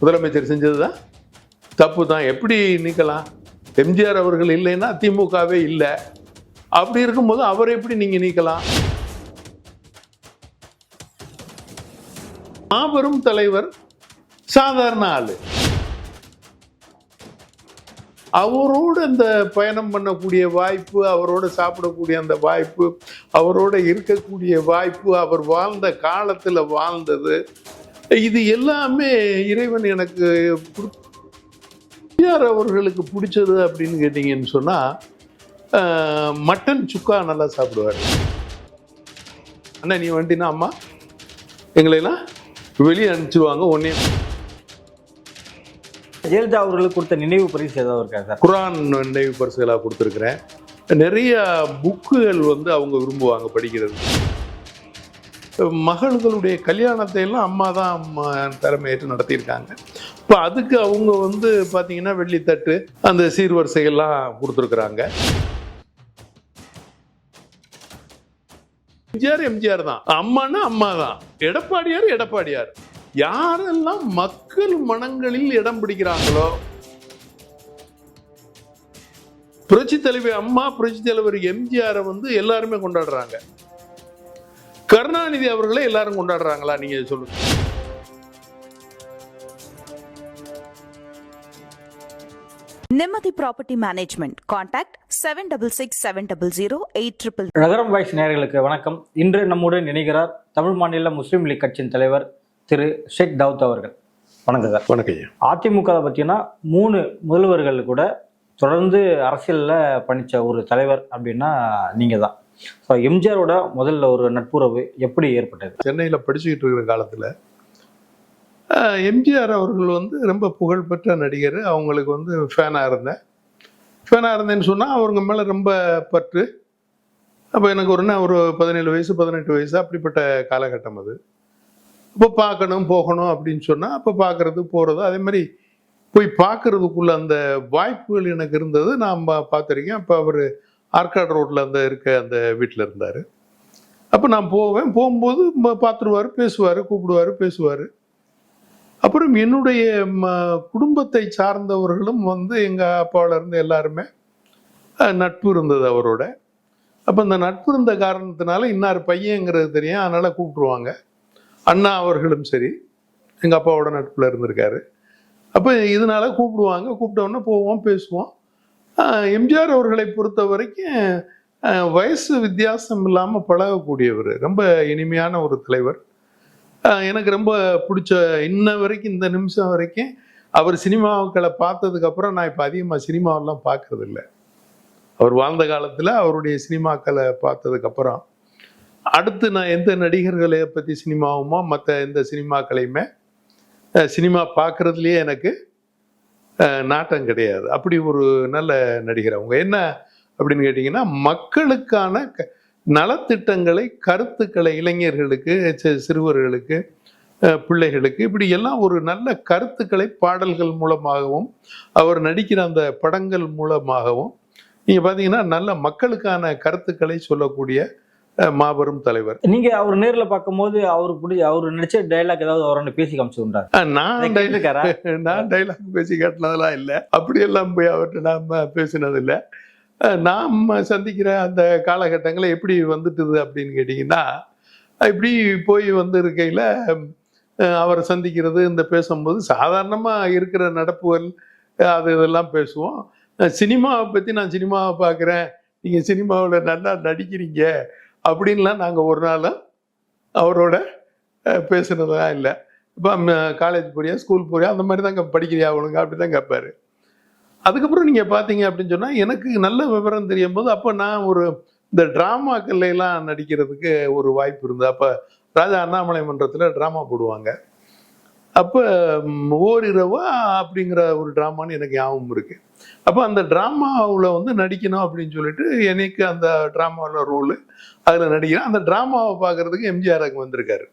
முதலமைச்சர் செஞ்சதுதான் தப்பு தான். எப்படி நீக்கலாம்? எம்ஜிஆர் அவர்கள் இல்லைன்னா திமுகவே இல்லை. அப்படி இருக்கும்போது அவரை எப்படி நீங்க நீக்கலாம்? மாபெரும் தலைவர் சாதாரண ஆளு. அவரோடு அந்த பயணம் பண்ணக்கூடிய வாய்ப்பு, அவரோட சாப்பிடக்கூடிய அந்த வாய்ப்பு, அவரோட இருக்கக்கூடிய வாய்ப்பு, அவர் வாழ்ந்த காலத்துல வாழ்ந்தது, இது எல்லாமே இறைவன் எனக்கு எம்ஜிஆர் அவர்களுக்கு பிடிச்சது அப்படின்னு கேட்டீங்கன்னு சொன்னா மட்டன் சுக்கா நல்லா சாப்பிடுவார். அண்ணா நீ வந்துட்டீங்கன்னா அம்மா எங்களையெல்லாம் வெளியே அனுப்பிச்சிருவாங்க. ஒன்னே ஜெயலலிதா அவர்களுக்கு கொடுத்த நினைவு பரிசு ஏதாவது இருக்கா சார்? குரான் நினைவு பரிசுகளாக கொடுத்துருக்குறேன். நிறைய புக்குகள் அவங்க விரும்புவாங்க படிக்கிறது. மகள்களுடைய கல்யாணத்தை எல்லாம் அம்மா தான் தலைமையேற்று நடத்தியிருக்காங்க. இப்போ அதுக்கு அவங்க பார்த்தீங்கன்னா வெள்ளித்தட்டு அந்த சீர்வரிசைகள்லாம் கொடுத்துருக்குறாங்க. எம்ஜிஆர் தான், அம்மானா அம்மா தான், எடப்பாடியார். யாரெல்லாம் மக்கள் மனங்களில் இடம் பிடிக்கிறாங்களோ, புரட்சி தலைவர் அம்மா, புரட்சி தலைவர் எம்ஜிஆரை எல்லாருமே கொண்டாடுறாங்க. கருணாநிதி அவர்களை எல்லாரும் கொண்டாடுறாங்களா? நீங்க சொல்லுங்க. நிம்மதி ப்ராப்பர்ட்டி மேனேஜ்மெண்ட். கான்டாக்ட் 7667008800. நகரம் வாய்ஸ் நேயர்களுக்கு வணக்கம். இன்று நம்முடன் இணைகிறார் தமிழ் மாநில முஸ்லீம் லீக் கட்சியின் தலைவர் திரு ஷேக் தாவூத் அவர்கள். வணக்கம் சார். வணக்கம். அதிமுக பார்த்தீங்கன்னா 3 முதல்வர்கள் கூட தொடர்ந்து அரசியலில் பண்ணிச்ச ஒரு தலைவர் அப்படின்னா நீங்க தான். ஸோ எம்ஜிஆரோட முதல்ல ஒரு நட்புறவு எப்படி ஏற்பட்டது? சென்னையில் படிச்சுக்கிட்டு இருக்கிற காலத்தில் எம்ஜிஆர் அவர்கள் ரொம்ப புகழ்பெற்ற நடிகர். அவங்களுக்கு ஃபேனாக இருந்தேன்னு சொன்னால் அவங்க மேலே ரொம்ப பற்று. அப்போ எனக்கு ஒரு 17 வயசு 18 வயசு அப்படிப்பட்ட காலகட்டம் அது. அப்போ பார்க்கணும் போகணும் அப்படின்னு சொன்னால் அப்போ பார்க்கறது போகிறது, அதே மாதிரி போய் பார்க்கறதுக்குள்ள அந்த வாய்ப்புகள் எனக்கு இருந்தது. நான் பார்த்துருக்கேன். அப்போ அவர் ஆர்காட் ரோட்டில் அந்த வீட்டில் இருந்தார். அப்போ நான் போகும்போது பார்த்துருவார், பேசுவார், கூப்பிடுவார், பேசுவார். அப்புறம் என்னுடைய குடும்பத்தை சார்ந்தவர்களும் எங்கள் அப்பாவில் இருந்து எல்லாருமே நட்பு இருந்தது அவரோட. அப்போ அந்த நட்பு இருந்த காரணத்தினால இன்னார் பையங்கிறது தெரியும், அதனால் கூப்பிடுவாங்க. அண்ணா அவர்களும் சரி எங்கள் அப்பாவோட நட்பில் இருந்திருக்காரு. அப்போ இதனால கூப்பிடுவாங்க. கூப்பிட்டோன்னே போவோம், பேசுவோம். எம்ஜிஆர் அவர்களை பொறுத்த வரைக்கும் வயசு வித்தியாசம் இல்லாமல் பழகக்கூடியவர், ரொம்ப இனிமையான ஒரு தலைவர். எனக்கு ரொம்ப பிடிச்ச இன்ன வரைக்கும், இந்த நிமிஷம் வரைக்கும் அவர் சினிமாக்களை பார்த்ததுக்கப்புறம் நான் இப்போ அதிகமாக சினிமாவெல்லாம் பார்க்கறதில்ல. அவர் வாழ்ந்த காலத்தில் அவருடைய சினிமாக்களை பார்த்ததுக்கப்புறம் அடுத்து நான் எந்த நடிகர்களை பற்றி சினிமாவுமோ மற்ற எந்த சினிமாக்களையுமே சினிமா பார்க்குறதுலையே எனக்கு நாட்டம் கிடையாது. அப்படி ஒரு நல்ல நடிகர் அவங்க. என்ன அப்படின்னு கேட்டிங்கன்னா, மக்களுக்கான நலத்திட்டங்களை, கருத்துக்களை, இளைஞர்களுக்கு, சிறுவர்களுக்கு, பிள்ளைகளுக்கு, இப்படி எல்லாம் ஒரு நல்ல கருத்துக்களை பாடல்கள் மூலமாகவும் அவர் நடிக்கிற அந்த படங்கள் மூலமாகவும் நீங்கள் பார்த்தீங்கன்னா நல்ல மக்களுக்கான கருத்துக்களை சொல்லக்கூடிய மாபெரும் தலைவர். நீங்க அவர் நேரில் பார்க்கும்போது அவர் நடிச்ச டைலாக் ஏதாவது அவரோட பேசி காமிச்சுட்டார்? நான் டைலாக் பேசி காட்டினதெல்லாம் இல்லை. அப்படியெல்லாம் போய் அவர்கிட்ட நாம பேசினது இல்லை. நாம் சந்திக்கிற அந்த காலகட்டங்களை எப்படி வந்துட்டுது அப்படின்னு கேட்டிங்கன்னா, இப்படி போய் இருக்கையில் அவரை சந்திக்கிறது, இந்த பேசும்போது சாதாரணமாக இருக்கிற நடப்புகள் இதெல்லாம் பேசுவோம். சினிமாவை பற்றி நான் சினிமாவை பார்க்குறேன், நீங்கள் சினிமாவில் நல்லா நடிக்கிறீங்க அப்படின்லாம் நாங்கள் ஒரு நாள் அவரோட பேசுனதெல்லாம் இல்லை. இப்போ காலேஜ் போறியா, ஸ்கூல் போறியா, அந்த மாதிரி தான் படிக்கிறியா ஒழுங்கா, அப்படி தான் கேட்பாரு. அதுக்கப்புறம் நீங்கள் பார்த்தீங்க அப்படின்னு சொன்னால் எனக்கு நல்ல விவரம் தெரியும் போது அப்போ நான் இந்த ட்ராமாக்கள்லாம் நடிக்கிறதுக்கு ஒரு வாய்ப்பு இருந்தது. அப்போ ராஜா அண்ணாமலை மன்றத்தில் ட்ராமா போடுவாங்க. அப்போ ஓரிரவா அப்படிங்கிற ஒரு ட்ராமான்னு எனக்கு ஞாபகம் இருக்குது. அப்போ அந்த ட்ராமாவில் நடிக்கணும் அப்படின்னு சொல்லிட்டு எனக்கு அந்த ட்ராமாவில் ரோலு அதில் நடிக்கிறேன். அந்த ட்ராமாவை பார்க்குறதுக்கு எம்ஜிஆர் அங்கே வந்திருக்காரு.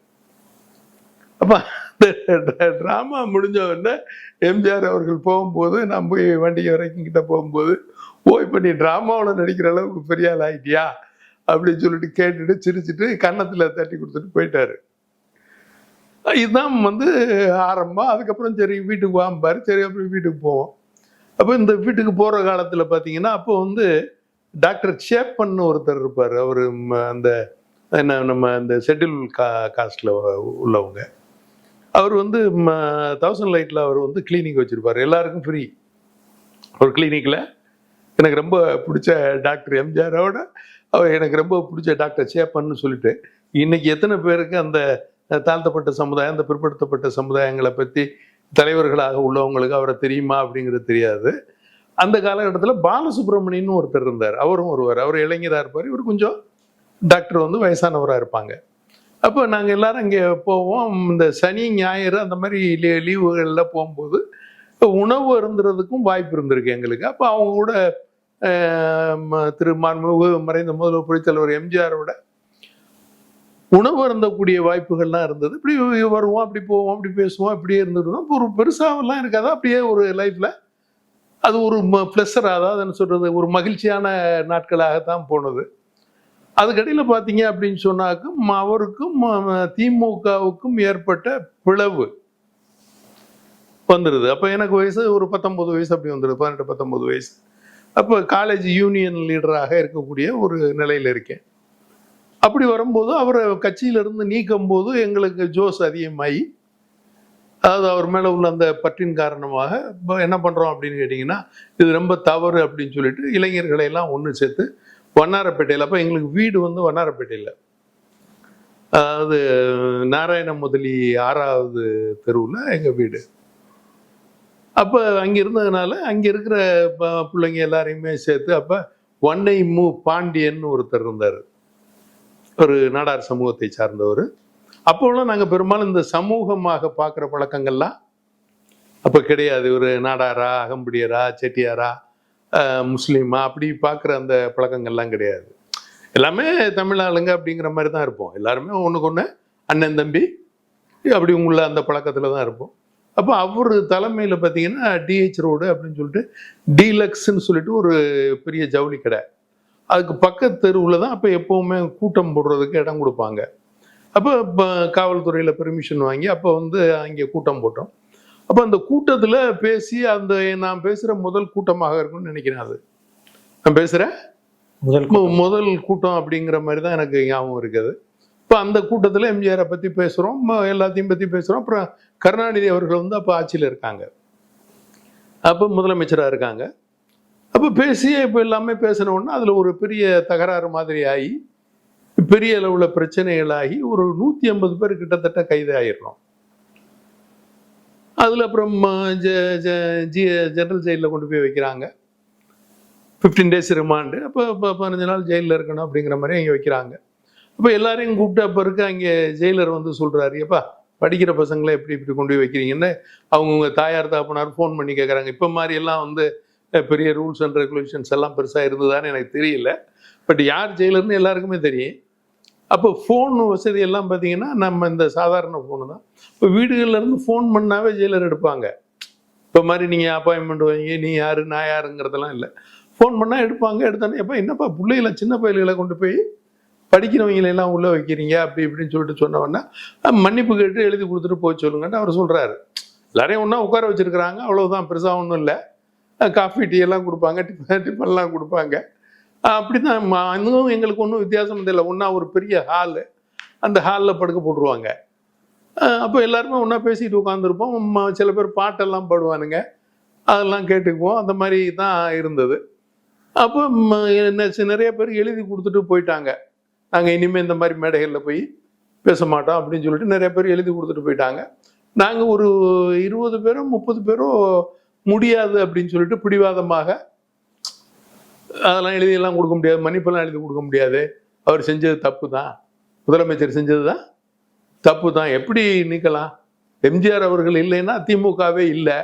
அப்போ இந்த ட்ராமா முடிஞ்ச உடனே எம்ஜிஆர் அவர்கள் போகும்போது, நான் போய் வண்டி வரைக்கும் கிட்ட போகும்போது, இப்போ நீ ட்ராமாவில் நடிக்கிற அளவுக்கு பெரிய ஆள் ஆகிட்டியா அப்படின்னு சொல்லிட்டு கேட்டுட்டு சிரிச்சுட்டு கன்னத்தில் தட்டி கொடுத்துட்டு போயிட்டாரு. இதுதான் வந்து ஆரம்பம். அதுக்கப்புறம் சரி வீட்டுக்கு வாம்பாரு, சரி அப்புறம் வீட்டுக்கு போவோம். அப்போ இந்த வீட்டுக்கு போகிற காலத்தில் பார்த்தீங்கன்னா அப்போ வந்து டாக்டர் சேப்பன் ஒருத்தர் இருப்பார். அவர் அந்த என்ன நம்ம இந்த ஷெட்யூல் காஸ்டில் உள்ளவங்க. அவர் வந்து 1000 லைட்டில் அவர் வந்து கிளினிக் வச்சுருப்பார், எல்லாருக்கும் ஃப்ரீ. ஒரு கிளினிக்கில் எனக்கு ரொம்ப பிடிச்ச டாக்டர் எம்ஜிஆரோட அவர் எனக்கு ரொம்ப பிடிச்ச டாக்டர் சேப்பன்னு சொல்லிட்டு, இன்னைக்கு எத்தனை பேருக்கு அந்த தாழ்த்தப்பட்ட சமுதாயம், அந்த பிற்படுத்தப்பட்ட சமுதாயங்களை பற்றி தலைவர்களாக உள்ளவங்களுக்கு அவரை தெரியுமா அப்படிங்கிறது தெரியாது. அந்த காலகட்டத்தில் பாலசுப்ரமணியன்னு ஒருத்தர் இருந்தார், அவரும் ஒருவர். அவர் இளைஞராக இருப்பார், இவர் கொஞ்சம் டாக்டர் வந்து வயசானவராக இருப்பாங்க. அப்போ நாங்கள் எல்லாரும் இங்கே போவோம். இந்த சனி ஞாயிறு அந்த மாதிரி லீவுகளில் போகும்போது உணவு அருந்துறதுக்கும் வாய்ப்பு இருந்திருக்கு எங்களுக்கு. அப்போ அவங்க கூட திரு மாண்புமிகு மறைந்த முதல்வர் புரட்சித்தலைவர் எம்ஜிஆரோட உணவு அருந்தக்கூடிய வாய்ப்புகள்லாம் இருந்தது. இப்படி வருவோம், அப்படி போவோம், அப்படி பேசுவோம், இப்படியே இருந்துருந்தோம். இப்போ ஒரு பெருசாகலாம் இருக்காது, அப்படியே ஒரு லைஃப்பில் அது ஒரு ப்ளஸராக, அதாவது என்ன சொல்கிறது, ஒரு மகிழ்ச்சியான நாட்களாகத்தான் போனது. அதுக்கடியில் பார்த்தீங்க அப்படின்னு சொன்னாக்கும் அவருக்கும் திமுகவுக்கும் ஏற்பட்ட பிளவு வந்துடுது. அப்போ எனக்கு வயசு ஒரு 19 வயசு அப்படி வந்துடுது, 18-19 வயசு. அப்போ காலேஜ் யூனியன் லீடராக இருக்கக்கூடிய ஒரு நிலையில் இருக்கேன். அப்படி வரும்போது அவரை கட்சியிலிருந்து நீக்கும் போது எங்களுக்கு ஜோஸ் அதிகமாகி, அதாவது அவர் மேலே உள்ள அந்த பற்றின் காரணமாக இப்போ என்ன பண்ணுறோம் அப்படின்னு கேட்டிங்கன்னா, இது ரொம்ப தவறு அப்படின்னு சொல்லிட்டு இளைஞர்களை எல்லாம் ஒன்று சேர்த்து வண்ணாரப்பேட்டையில், அப்போ எங்களுக்கு வீடு வந்து வண்ணாரப்பேட்டையில், அதாவது நாராயண முதலி 6வது தெருவில் எங்கள் வீடு. அப்போ அங்கே இருந்ததுனால அங்கே இருக்கிற பிள்ளைங்க எல்லாரையுமே சேர்த்து, அப்போ வன்னை பாண்டியன் ஒருத்தர் இருந்தார், ஒரு நாடார் சமூகத்தை சார்ந்தவர். அப்போலாம் நாங்கள் பெரும்பாலும் இந்த சமூகமாக பார்க்குற பழக்கங்கள்லாம் அப்போ கிடையாது. ஒரு நாடாரா, அகம்படியரா, செட்டியாரா, முஸ்லீமா அப்படி பார்க்குற அந்த பழக்கங்கள்லாம் கிடையாது. எல்லாமே தமிழ் ஆளுங்க அப்படிங்கிற மாதிரி தான் இருப்போம். எல்லாருமே ஒன்றுக்கு ஒன்று அண்ணன் தம்பி அப்படி உள்ள அந்த பழக்கத்தில் தான் இருப்போம். அப்போ அவர் தலைமையில் பார்த்தீங்கன்னா டிஹெச் ரோடு அப்படின்னு சொல்லிட்டு டீலக்ஸ்ன்னு சொல்லிட்டு ஒரு பெரிய ஜவுளி கடை, அதுக்கு பக்கத்து தெருவில் தான் அப்போ எப்போவுமே கூட்டம் போடுறதுக்கு இடம் கொடுப்பாங்க. அப்போ இப்போ காவல்துறையில் பெர்மிஷன் வாங்கி அப்போ வந்து அங்கே கூட்டம் போட்டோம். அப்போ அந்த கூட்டத்தில் பேசி, அந்த நான் பேசுகிற முதல் கூட்டமாக இருக்கும்னு நினைக்கிறேன். அது நான் பேசுகிற முதல் கூட்டம் அப்படிங்கிற மாதிரி தான் எனக்கு ஞாபகம் இருக்குது. இப்போ அந்த கூட்டத்தில் எம்ஜிஆரை பற்றி பேசுகிறோம், எல்லாத்தையும் பற்றி பேசுகிறோம். அப்புறம் கருணாநிதி அவர்கள் வந்து அப்போ ஆட்சியில் இருக்காங்க, அப்போ முதலமைச்சராக இருக்காங்க. அப்போ பேசி இப்போ எல்லாமே பேசினோன்னா அதில் ஒரு பெரிய தகராறு மாதிரி ஆகி, பெரிய அளவில் பிரச்சனைகளாகி ஒரு 150 பேர் கிட்டத்தட்ட கைது ஆகிடுறோம். அதில் அப்புறம் ஜெனரல் ஜெயிலில் கொண்டு போய் வைக்கிறாங்க. 15 days ரிமாண்டு. அப்போ 15 நாள் ஜெயிலில் இருக்கணும் அப்படிங்கிற மாதிரி அங்கே வைக்கிறாங்க. அப்போ எல்லாரையும் கூப்பிட்டு அப்போ இருக்க அங்கே ஜெயிலர் வந்து சொல்கிறாரு, எப்பா படிக்கிற பசங்களை எப்படி இப்படி கொண்டு போய் வைக்கிறீங்கன்னு அவங்கவுங்க தாயார் தாப்பனார் ஃபோன் பண்ணி கேட்குறாங்க. இப்போ மாதிரி எல்லாம் வந்து பெரிய ரூல்ஸ் அண்ட் ரெகுலேஷன்ஸ் எல்லாம் பெருசாக இருந்ததான்னு எனக்கு தெரியல, பட் யார் ஜெயிலர்னு எல்லாருக்குமே தெரியும். அப்போ ஃபோன் வசதி எல்லாம் பார்த்தீங்கன்னா நம்ம இந்த சாதாரண ஃபோனு தான். இப்போ வீடுகள்லேருந்து ஃபோன் பண்ணாவே ஜெயிலர் எடுப்பாங்க. இப்போ மாதிரி நீங்கள் அப்பாயின்மெண்ட் வாங்கி நீ யார் நான் யாருங்கிறதெல்லாம் இல்லை, ஃபோன் பண்ணால் எடுப்பாங்க. எடுத்தானே எப்போ என்னப்பா பிள்ளைகளை சின்ன பயில்களை கொண்டு போய் படிக்கிறவங்களெல்லாம் உள்ளே வைக்கிறீங்க அப்படி இப்படின்னு சொல்லிட்டு சொன்னவொன்னே மன்னிப்பு கேட்டு எழுதி கொடுத்துட்டு போய் சொல்லுங்கன்ட்டு அவர் சொல்கிறாரு. எல்லாரையும் ஒன்றா உட்கார வச்சுருக்கிறாங்க, அவ்வளோதான், பெருசாக ஒன்றும் இல்லை. காஃபி டீ எல்லாம் கொடுப்பாங்க, டிஃபன்லாம் கொடுப்பாங்க. அப்படி தான் இன்னும் எங்களுக்கு ஒன்றும் வித்தியாசம் தெரியல. ஒன்றா ஒரு பெரிய ஹாலு, அந்த ஹாலில் படுக்க போட்டுருவாங்க. அப்போ எல்லாருமே ஒன்றா பேசிட்டு உட்காந்துருப்போம். சில பேர் பாட்டெல்லாம் பாடுவானுங்க, அதெல்லாம் கேட்டுக்குவோம். அந்த மாதிரி தான் இருந்தது. அப்போ நிறைய பேர் எழுதி கொடுத்துட்டு போயிட்டாங்க, நாங்கள் இனிமேல் இந்த மாதிரி மேடைகளில் போய் பேச மாட்டோம் அப்படின்னு சொல்லிட்டு நிறைய பேர் எழுதி கொடுத்துட்டு போயிட்டாங்க. நாங்கள் ஒரு 20 பேரோ 30 பேரோ முடியாது அப்படின்னு சொல்லிட்டு பிடிவாதமாக அதெல்லாம் எழுதியெல்லாம் கொடுக்க முடியாது, மன்னிப்பெல்லாம் எழுதி கொடுக்க முடியாது, அவர் செஞ்சது தப்பு தான், முதலமைச்சர் செஞ்சது தான் தப்பு தான், எப்படி நீக்கலாம், எம்ஜிஆர் அவர்கள் இல்லைன்னா திமுகவே இல்லை,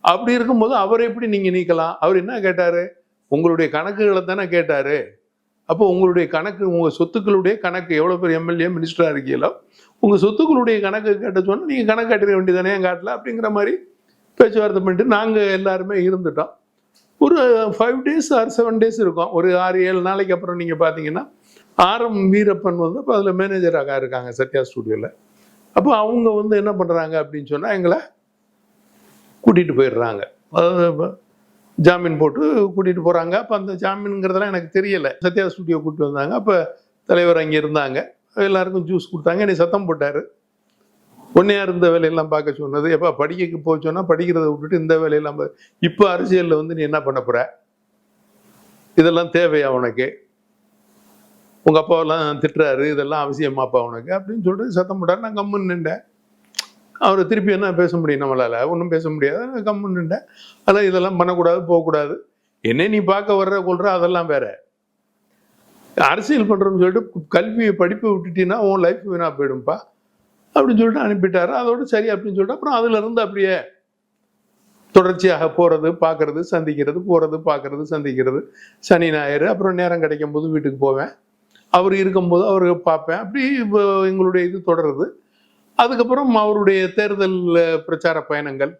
அப்படி இருக்கும்போது அவரை எப்படி நீங்கள் நீக்கலாம்? அவர் என்ன கேட்டார்? உங்களுடைய கணக்குகளை தானே கேட்டார். அப்போ உங்களுடைய கணக்கு, உங்கள் சொத்துக்களுடைய கணக்கு, எவ்வளோ பேர் எம்எல்ஏ மினிஸ்டராக இருக்கீங்களோ உங்கள் சொத்துக்களுடைய கணக்கு கேட்ட சொன்னால் நீங்கள் கணக்கு காட்டிட வேண்டியதானே, என் காட்டல அப்படிங்கிற மாதிரி பேச்சுவார்த்தை பண்ணிட்டு நாங்கள் எல்லாருமே இருந்துட்டோம். ஒரு 5 days or 7 days இருக்கும். ஒரு 6-7 நாளைக்கு அப்புறம் நீங்கள் பார்த்தீங்கன்னா ஆரம் வீரப்பன் வந்து இப்போ அதில் மேனேஜராக இருக்காங்க சத்யா ஸ்டுடியோவில். அப்போ அவங்க வந்து என்ன பண்ணுறாங்க அப்படின்னு சொன்னால் எங்களை கூட்டிகிட்டு போயிடுறாங்க. அதாவது ஜாமீன் போட்டு கூட்டிகிட்டு போகிறாங்க. அப்போ அந்த ஜாமீனுங்கிறதெல்லாம் எனக்கு தெரியலை. சத்யா ஸ்டுடியோ கூப்பிட்டு வந்தாங்க. அப்போ தலைவர் அங்கே இருந்தாங்க. எல்லாருக்கும் ஜூஸ் கொடுத்தாங்க. என்னை சத்தம் போட்டார். ஒன்னையா இருந்த வேலையெல்லாம் பார்க்க சொன்னது. எப்போ படிக்க போச்சோன்னா படிக்கிறத விட்டுட்டு இந்த வேலையெல்லாம் இப்போ அரசியலில் வந்து நீ என்ன பண்ண போகிற, இதெல்லாம் தேவையா உனக்கு, உங்கள் அப்பாவெல்லாம் திட்டுறாரு, இதெல்லாம் அவசியமாப்பா உனக்கு அப்படின்னு சொல்லிட்டு சத்தம் போட்டார். நான் கம்முன்னு நின்றேன். அவர் திருப்பி என்ன பேச முடியும், நம்மளால் ஒன்றும் பேச முடியாது. நான் கம்முன்னு நின்றேன். அதெல்லாம் இதெல்லாம் பண்ணக்கூடாது, போகக்கூடாது, என்ன நீ பார்க்க வர்ற கொள்ற அதெல்லாம் வேற, அரசியல் பண்ணுறோன்னு சொல்லிட்டு கல்வியை படிப்பை விட்டுட்டீங்கன்னா உன் லைஃப் வீணாக போயிடும்பா அப்படின்னு சொல்லிட்டு அனுப்பிட்டாரு. அதோட சரி அப்படின்னு சொல்லிட்டு அப்புறம் அதுல இருந்து அப்படியே தொடர்ச்சியாக போறது, பார்க்கறது, சந்திக்கிறது, போறது, பார்க்கறது, சந்திக்கிறது, சனி ஞாயிறு, அப்புறம் நேரம் கிடைக்கும் போது வீட்டுக்கு போவேன், அவர் இருக்கும்போது அவரை பார்ப்பேன். அப்படி எங்களுடைய இது தொடருது. அதுக்கப்புறம் அவருடைய தேர்தல் பிரச்சார பயணங்கள்,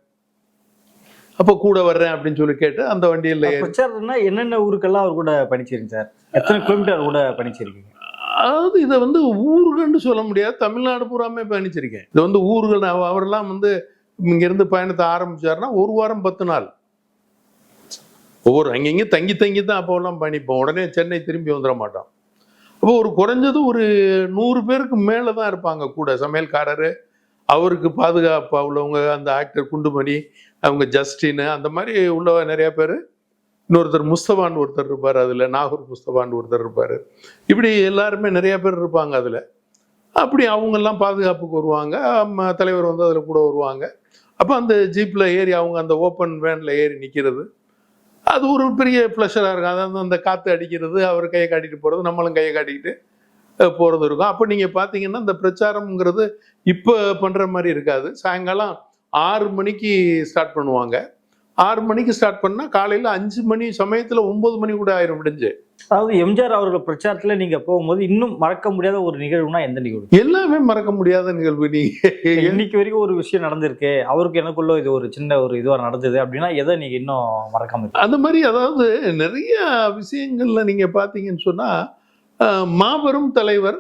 அப்போ கூட வர்றேன் அப்படின்னு சொல்லி கேட்டு அந்த வண்டியில் பிரச்சாரம்னா என்னென்ன ஊருக்கெல்லாம் அவர் கூட பயணிச்சிருங்க சார்? எத்தனை கிலோமீட்டர் கூட பயணிச்சிருக்கீங்க? அதாவது இதை வந்து ஊர்கள்னு சொல்ல முடியாது, தமிழ்நாடு பூராமே பயணிச்சிருக்கேன். இது வந்து ஊர்கள். அவரெல்லாம் வந்து இங்கிருந்து பயணத்தை ஆரம்பிச்சாருன்னா 1 வாரம் 10 நாள் ஒவ்வொரு அங்கங்க தங்கி தங்கி தான் அப்போல்லாம் பயணிப்போம். உடனே சென்னை திரும்பி வந்துட மாட்டோம். அப்போ ஒரு குறைஞ்சது ஒரு 100 பேருக்கு மேலே தான் இருப்பாங்க கூட. சமையல்காரரு, அவருக்கு பாதுகாப்பாக உள்ளவங்க, அந்த ஆக்டர் குண்டுமணி, அவங்க ஜஸ்டின், அந்த மாதிரி உள்ள நிறைய பேர். இன்னொருத்தர் முஸ்தபான்னு ஒருத்தர் இருப்பார், அதில் நாகூர் முஸ்தபான்னு ஒருத்தர் இருப்பார். இப்படி எல்லாருமே நிறைய பேர் இருப்பாங்க அதில். அப்படி அவங்கெல்லாம் பாதுகாப்புக்கு வருவாங்க. தலைவர் வந்து அதில் கூட வருவாங்க. அப்போ அந்த ஜீப்பில் ஏறி அவங்க அந்த ஓப்பன் வேனில் ஏறி நிற்கிறது, அது ஒரு பெரிய ப்ளஷராக இருக்கும். அதாவது அந்த காற்று அடிக்கிறது, அவர் கையை காட்டிட்டு போகிறது, நம்மளும் கையை காட்டிக்கிட்டு போகிறது இருக்கும். அப்போ நீங்கள் பார்த்தீங்கன்னா இந்த பிரச்சாரம்ங்கிறது இப்போ பண்ணுற மாதிரி இருக்காது. சாயங்காலம் 6 மணிக்கு ஸ்டார்ட் பண்ணுவாங்க. 6 மணிக்கு ஸ்டார்ட் பண்ணால் காலையில் 5 மணி சமயத்தில் 9 மணி கூட ஆயிரம் முடிஞ்சு. அதாவது எம்ஜிஆர் அவர்கள் பிரச்சாரத்துல நீங்க போகும்போது இன்னும் மறக்க முடியாத ஒரு நிகழ்வுனா எந்த நிகழ்வு? எல்லாமே மறக்க முடியாத நிகழ்வு. நீங்க இன்னைக்கு வரைக்கும் ஒரு விஷயம் நடந்திருக்கு, அவருக்கு எனக்குள்ள இது ஒரு சின்ன ஒரு இதுவா நடந்தது அப்படின்னா எதை நீங்க இன்னும் மறக்காம இருக்கு? அந்த மாதிரி அதாவது நிறைய விஷயங்கள்ல நீங்க பாத்தீங்கன்னு சொன்னா மாபெரும் தலைவர்,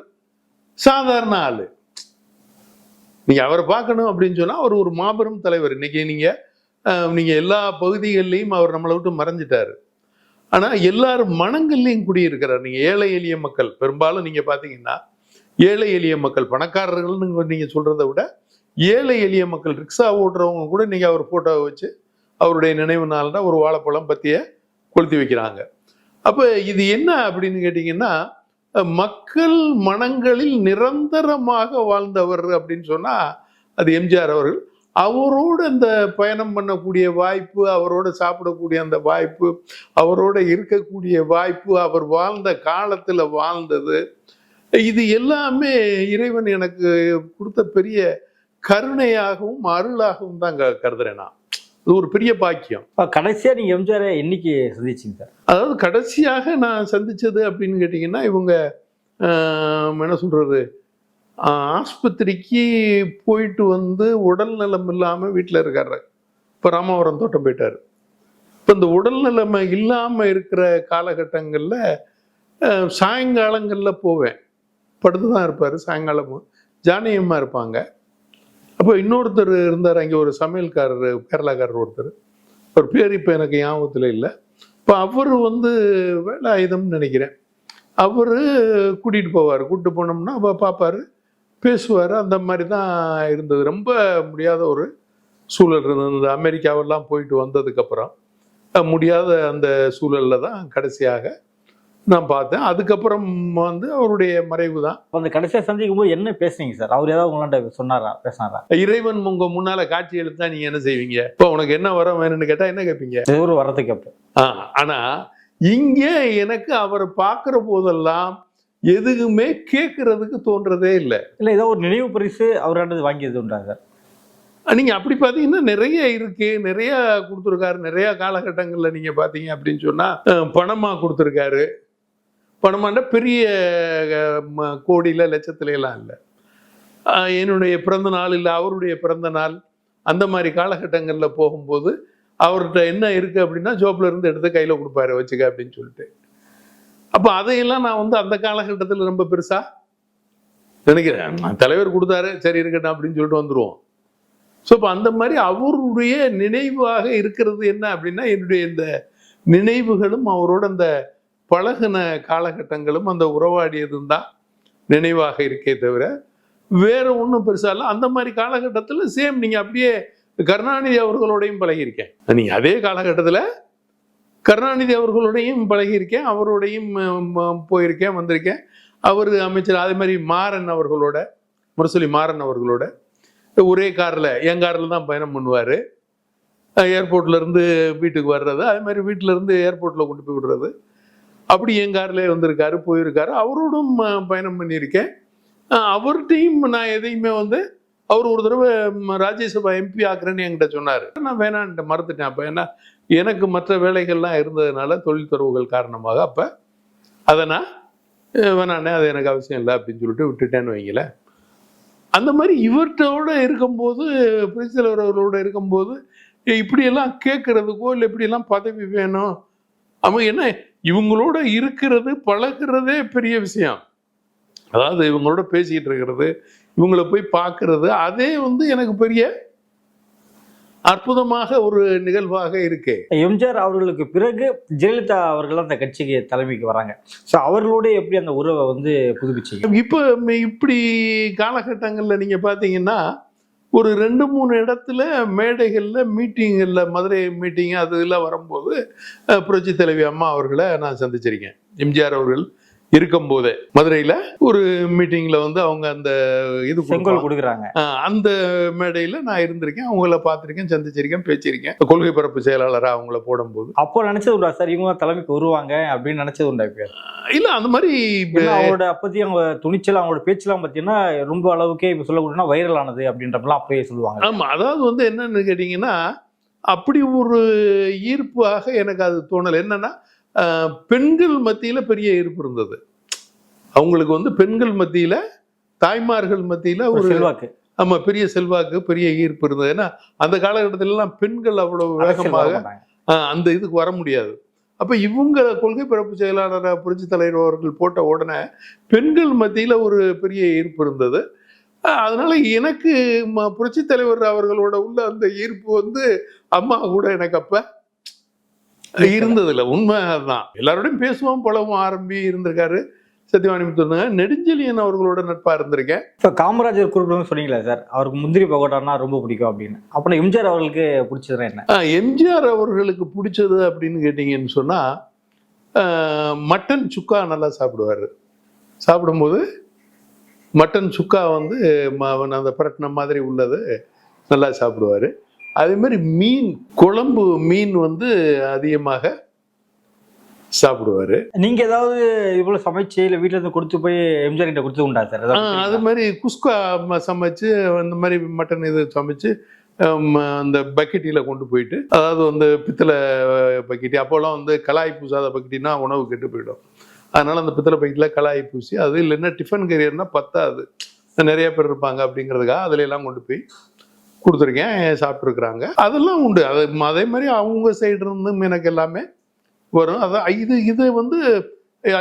சாதாரண ஆளு. நீங்க அவரை பார்க்கணும் அப்படின்னு சொன்னா அவர் ஒரு மாபெரும் தலைவர். இன்னைக்கு நீங்க எல்லா பகுதிகளிலையும் அவர் நம்மளை விட்டு மறைஞ்சிட்டாரு. ஆனா எல்லாரும் மனங்கள்லையும் குடியிருக்கிறார். நீங்க ஏழை எளிய மக்கள், பெரும்பாலும் நீங்க பாத்தீங்கன்னா ஏழை எளிய மக்கள், பணக்காரர்கள்னு நீங்க சொல்றதை விட ஏழை எளிய மக்கள், ரிக்ஷா ஓட்டுறவங்க கூட நீங்க அவர் போட்டோவை வச்சு அவருடைய நினைவு நாள்னா ஒரு வாழைப்பழம் பத்திய கொளுத்தி வைக்கிறாங்க. அப்ப இது என்ன அப்படின்னு கேட்டீங்கன்னா, மக்கள் மனங்களில் நிரந்தரமாக வாழ்ந்தவர் அப்படின்னு சொன்னா அது எம்ஜிஆர் அவர்கள். அவரோடு அந்த பயணம் பண்ணக்கூடிய வாய்ப்பு, அவரோட சாப்பிடக்கூடிய அந்த வாய்ப்பு, அவரோட இருக்கக்கூடிய வாய்ப்பு, அவர் வாழ்ந்த காலத்துல வாழ்ந்தது, இது எல்லாமே இறைவன் எனக்கு கொடுத்த பெரிய கருணையாகவும் அருளாகவும் தான் கருதுறேன் நான். இது ஒரு பெரிய பாக்கியம். கடைசியா நீங்க எம்ஜிஆரை என்னைக்கு சந்திச்சீங்க சார்? அதாவது கடைசியாக நான் சந்திச்சது அப்படின்னு கேட்டீங்கன்னா, இவங்க என்ன சொல்றது, ஆஸ்பத்திரிக்கு போயிட்டு வந்து உடல் நலம் இல்லாமல் வீட்டில் இருக்காரு. இப்போ ராமவரம் தோட்டம் போயிட்டார். இப்போ இந்த உடல் நிலைமை இல்லாமல் இருக்கிற காலகட்டங்களில் சாயங்காலங்களில் போவேன். படுத்து தான் இருப்பார். சாயங்காலமும் ஜானகியம்மா இருப்பாங்க. அப்போ இன்னொருத்தர் இருந்தார் அங்கே, ஒரு சமையல்காரர், கேரளாக்காரர் ஒருத்தர். அவர் பேர் இப்போ எனக்கு ஞாபகத்தில் இல்லை. இப்போ அவர் வந்து வேலை ஆயுதம்னு நினைக்கிறேன். அவர் கூட்டிகிட்டு போவார். கூப்பிட்டு போனோம்னா பார்ப்பார், பேசுவார். அந்த மாதிரி தான் இருந்தது. ரொம்ப முடியாத ஒரு சூழல் இருந்தது. அமெரிக்காவெல்லாம் போயிட்டு வந்ததுக்கப்புறம் முடியாத அந்த சூழலில் தான் கடைசியாக நான் பார்த்தேன். அதுக்கப்புறம் வந்து அவருடைய மறைவு தான். அந்த கடைசியாக சந்திக்கும் போது என்ன பேசுனீங்க சார்? அவர் ஏதாவது உங்கள்கிட்ட சொன்னாரா, பேசினாரா? இறைவன் உங்க முன்னால காட்சி எடுத்தா நீங்க என்ன செய்வீங்க? இப்போ உனக்கு என்ன வரம் வேணும்னு கேட்டா என்ன கேட்பீங்க? ஒரு வரத்தை கேட்பேன். ஆனா இங்க எனக்கு அவரை பார்க்கிற போதெல்லாம் எதுவுமே கேட்கறதுக்கு தோன்றதே இல்லை. இல்லை, ஏதோ ஒரு நினைவு பரிசு அவராண்டது வாங்கியது உண்டா சார்? நீங்க அப்படி பாத்தீங்கன்னா நிறைய இருக்கு, நிறைய கொடுத்துருக்காரு. நிறைய காலகட்டங்கள்ல நீங்க பாத்தீங்க அப்படின்னு சொன்னா பணமா கொடுத்துருக்காரு. பணமாண்டா பெரிய கோடியில லட்சத்துல எல்லாம் இல்லை. என்னுடைய பிறந்த நாள் இல்லை அவருடைய பிறந்த நாள், அந்த மாதிரி காலகட்டங்கள்ல போகும்போது அவர்கிட்ட என்ன இருக்கு அப்படின்னா ஜோப்ல இருந்து எடுத்து கையில கொடுப்பாரு, வச்சுக்க அப்படின்னு சொல்லிட்டு. அப்போ அதையெல்லாம் நான் வந்து அந்த காலகட்டத்தில் ரொம்ப பெருசா நினைக்கிறேன். தலைவர் கொடுத்தாரு, சரி இருக்கட்டும் அப்படின்னு சொல்லிட்டு வந்துருவோம். ஸோ இப்போ அந்த மாதிரி அவருடைய நினைவாக இருக்கிறது என்ன அப்படின்னா, என்னுடைய இந்த நினைவுகளும் அவரோட அந்த பழகின காலகட்டங்களும் அந்த உறவாடியதும் தான் நினைவாக இருக்கே தவிர வேற ஒன்றும் பெருசா இல்லை. அந்த மாதிரி காலகட்டத்தில் சேம் நீங்கள் அப்படியே கருணாநிதி அவர்களோடையும் பழகியிருக்கேன். நீங்கள் அதே காலகட்டத்தில் கருணாநிதி அவர்களோடையும் பழகியிருக்கேன், அவரோடையும் போயிருக்கேன், வந்திருக்கேன். அவர் அமைச்சர் அதே மாதிரி மாறன் அவர்களோட, முரசொலி மாறன் அவர்களோட ஒரே காரில், என் காரில் தான் பயணம் பண்ணுவார். ஏர்போர்ட்லேருந்து வீட்டுக்கு வர்றது, அதே மாதிரி வீட்டிலேருந்து ஏர்போர்ட்டில் கொண்டு போய் விடுறது, அப்படி என் கார்லேயே வந்திருக்காரு, போயிருக்காரு. அவரோடும் பயணம் பண்ணியிருக்கேன். அவர்கிட்டையும் நான் எதையுமே அவர் ஒரு தடவை ராஜ்யசபா எம்பி ஆக்குறேன்னு என்கிட்ட சொன்னார். நான் வேணான்ட்டு மறுத்துட்டேன். அப்போ ஏன்னா எனக்கு மற்ற வேலைகள்லாம் இருந்ததுனால, தொழில் துறவுகள் காரணமாக, அப்போ அதை நான் வேணாண்ணே, அது எனக்கு அவசியம் இல்லை அப்படின்னு சொல்லிட்டு விட்டுட்டேன்னு வைங்கள. அந்த மாதிரி இவர்கிட்டோட இருக்கும்போது, புரட்சித் தலைவர் அவர்களோட இருக்கும்போது இப்படியெல்லாம் கேட்கறதுக்கோ இல்லை இப்படியெல்லாம் பதவி வேணும், அவங்க என்ன இவங்களோட இருக்கிறது பழகிறதே பெரிய விஷயம். அதாவது இவங்களோட பேசிக்கிட்டு இருக்கிறது, இவங்கள போய் பார்க்கறது, அதே எனக்கு பெரிய அற்புதமாக ஒரு நிகழ்வாக இருக்கு. எம்ஜிஆர் அவர்களுக்கு பிறகு ஜெயலலிதா அவர்கள் அந்த கட்சிக்கு தலைமைக்கு வராங்க. ஸோ அவர்களோட எப்படி அந்த உறவை புதுப்பிச்சீங்க? இப்போ இப்படி காலகட்டங்களில் நீங்க பார்த்தீங்கன்னா, ஒரு 2-3 இடத்துல மேடைகளில் மீட்டிங்களில், மதுரை மீட்டிங் அது எல்லாம் வரும்போது புரட்சி தலைவி அம்மா அவர்களை நான் சந்திச்சிருக்கேன். எம்ஜிஆர் அவர்கள் இருக்கும்போதே மதுரையில் ஒரு மீட்டிங்கில் அவங்க அந்த இது கொடுக்குறாங்க, அந்த மேடையில் நான் இருந்திருக்கேன், அவங்கள பார்த்துருக்கேன், சந்திச்சிருக்கேன், பேசியிருக்கேன். கொள்கை பரப்பு செயலாளராக அவங்கள போடும்போது அப்போ நினைச்சது உண்டா சார் இவங்க தலைமைக்கு வருவாங்க அப்படின்னு நினைச்சது உண்டா? இல்லை, அந்த மாதிரி அவங்களோட அப்பத்தி அவங்க துணிச்சல், அவங்களோட பேச்செல்லாம் பார்த்தீங்கன்னா ரொம்ப அளவுக்கே இப்போ சொல்லக்கூடாதுன்னா வைரல் ஆனது அப்படின்றப்பெல்லாம் அப்பயே சொல்லுவாங்க. ஆமாம், அதாவது என்னன்னு கேட்டிங்கன்னா, அப்படி ஒரு ஈர்ப்பாக எனக்கு அது தோணலை. என்னன்னா, பெண்கள் மத்தியில் பெரிய ஈர்ப்பு இருந்தது. அவங்களுக்கு பெண்கள் மத்தியில், தாய்மார்கள் மத்தியில் ஒரு செல்வாக்கு, ஆமாம், பெரிய செல்வாக்கு, பெரிய ஈர்ப்பு இருந்தது. ஏன்னா அந்த காலகட்டத்திலலாம் பெண்கள் அவ்வளவு வேகமாக அந்த இதுக்கு வர முடியாது. அப்போ இவங்க கொள்கை பரப்பு செயலாளர் புரட்சி தலைவர் அவர்கள் போட்ட உடனே பெண்கள் மத்தியில் ஒரு பெரிய ஈர்ப்பு இருந்தது. அதனால எனக்கு புரட்சி தலைவர் அவர்களோட உள்ள அந்த ஈர்ப்பு அம்மா கூட எனக்கு அப்ப இருந்ததில்லை. உண்மை அதுதான். எல்லாரோடையும் பேசுவோம், பழவும் ஆரம்பி இருந்திருக்காரு. சத்தியவாணி முத்து, நெடுஞ்செழியன் அவர்களோட நட்பா இருந்திருக்கேன். இப்போ காமராஜர் குறிப்பிட்டு சொன்னீங்களா சார், அவருக்கு முந்திரி பகோடானா ரொம்ப பிடிக்கும் அப்படின்னு. அப்போ எம்ஜிஆர் அவர்களுக்கு பிடிச்சதுன்னா என்ன? எம்ஜிஆர் அவர்களுக்கு பிடிச்சது அப்படின்னு கேட்டீங்கன்னு சொன்னா, மட்டன் சுக்கா நல்லா சாப்பிடுவாரு. சாப்பிடும்போது மட்டன் சுக்கா அந்த பரட்டின மாதிரி உள்ளது நல்லா சாப்பிடுவாரு. அதே மாதிரி மீன் குழம்பு, மீன் அதிகமாக சாப்பிடுவாரு. நீங்க ஏதாவது இவ்வளவு சமைச்சு இல்ல வீட்டுல இருந்து கொடுத்து போய் எம்ஜிஆர் கிட்ட கொடுத்து உண்டா சார்? அது மாதிரி குஸ்கா சமைச்சு, அந்த மாதிரி மட்டன் இது சமைச்சு அந்த பக்கெட்டில கொண்டு போயிட்டு, அதாவது பித்தளை பக்கெட்டி, அப்போல்லாம் கலாய் பூசாத பக்கெட்டினா உணவு கெட்டு போயிடும். அதனால அந்த பித்தளை பக்கெட்டில் கலாய் பூசி, அது இல்லைன்னா டிஃபன் கரியர்னா பத்தாது, நிறைய பேர் இருப்பாங்க அப்படிங்கிறதுக்காக அதுல எல்லாம் கொண்டு போய் கொடுத்துருக்கேன், சாப்பிட்ருக்குறாங்க. அதெல்லாம் உண்டு. அதே மாதிரி அவங்க சைடு இருந்தும் எனக்கு எல்லாமே வரும். அதான்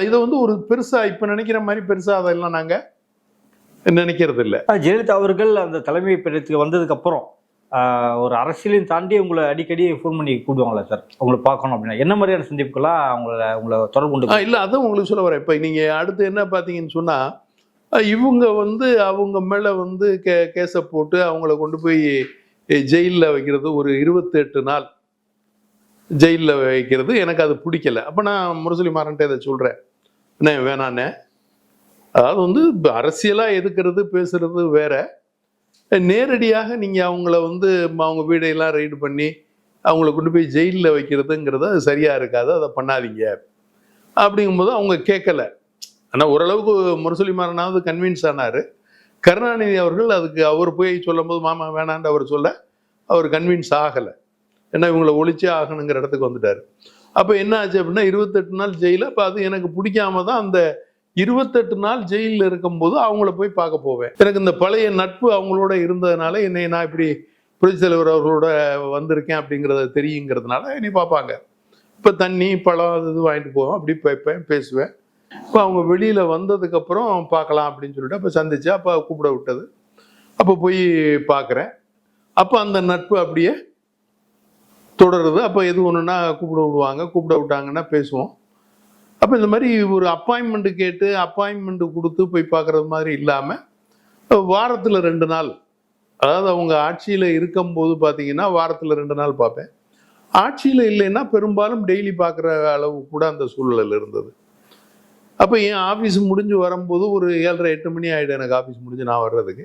இதை ஒரு பெருசா இப்ப நினைக்கிற மாதிரி பெருசா அதெல்லாம் நாங்க நினைக்கிறது இல்லை. ஜெயலலிதா அவர்கள் அந்த தலைமை பீடத்துக்கு வந்ததுக்கு அப்புறம் ஒரு அரசியலையும் தாண்டி உங்களை அடிக்கடி ஃபோன் பண்ணி கூப்பிடுவாங்களா சார், உங்களை பார்க்கணும் அப்படின்னா? என்ன மாதிரியான சந்திப்புக்கெல்லாம் உங்களை தொடர்பு கொண்டு? இல்லை, அதான் உங்களுக்கு சொல்ல வரேன். இப்போ நீங்க அடுத்து என்ன பார்த்தீங்கன்னு சொன்னா, இவங்க அவங்க மேல கேஸை போட்டு அவங்கள கொண்டு போய் ஜெயிலில் வைக்கிறது, ஒரு 28 நாள் ஜெயிலில் வைக்கிறது எனக்கு அது பிடிக்கல. அப்போ நான் முரசொலி மாறன்ட்டே இதை சொல்கிறேன், அண்ணே வேணாண்ணே, அதாவது அரசியலாக எதுக்கிறது பேசுறது வேற, நேரடியாக நீங்கள் அவங்கள அவங்க வீடையெல்லாம் ரைடு பண்ணி அவங்கள கொண்டு போய் ஜெயிலில் வைக்கிறதுங்கிறது அது சரியாக இருக்காது, அதை பண்ணாதீங்க அப்படிங்கும்போது அவங்க கேட்கல. ஆனால் ஓரளவுக்கு முரசொலி மாறனாவது கன்வின்ஸ் ஆனார். கருணாநிதி அவர்கள் அதுக்கு அவர் போய் சொல்லும் போது மாமா வேணான்னு அவர் சொல்ல அவர் கன்வின்ஸ் ஆகலை. ஏன்னா இவங்களை ஒழிச்சே ஆகணுங்கிற இடத்துக்கு வந்துட்டார். அப்போ என்ன ஆச்சு அப்படின்னா 28 நாள் ஜெயில. அப்போ அது எனக்கு பிடிக்காம தான் அந்த 28 நாள் ஜெயிலில் இருக்கும்போது அவங்கள போய் பார்க்க போவேன். எனக்கு இந்த பழைய நட்பு அவங்களோட இருந்ததுனால என்னை நான் இப்படி புரட்சி தலைவர் அவர்களோட வந்திருக்கேன் அப்படிங்கிறத தெரியுங்கிறதுனால என்னை பார்ப்பாங்க. இப்போ தண்ணி பழம் அது வாங்கிட்டு போவேன், அப்படி பேசுவேன். இப்போ அவங்க வெளியில் வந்ததுக்கப்புறம் பார்க்கலாம் அப்படின்னு சொல்லிட்டு அப்போ சந்திச்சு அப்போ கூப்பிட விட்டது. அப்போ போய் பார்க்குறேன். அப்போ அந்த நட்பு அப்படியே தொடருது. அப்போ எது ஒன்றுனா கூப்பிட விடுவாங்க, கூப்பிட விட்டாங்கன்னா பேசுவோம். அப்போ இந்த மாதிரி ஒரு அப்பாயின்மெண்ட் கேட்டு அப்பாயின்மெண்ட் கொடுத்து போய் பார்க்குறது மாதிரி இல்லாமல் வாரத்தில் 2 நாள், அதாவது அவங்க ஆட்சியில் இருக்கும்போது பார்த்தீங்கன்னா வாரத்தில் 2 நாள் பார்ப்பேன். ஆட்சியில் இல்லைன்னா பெரும்பாலும் டெய்லி பார்க்குற அளவு கூட அந்த சூழல் இருந்தது. அப்போ என் ஆஃபீஸ் முடிஞ்சு வரும்போது ஒரு 7:30 8 மணி ஆகிடும் எனக்கு ஆஃபீஸ் முடிஞ்சு நான் வர்றதுக்கு.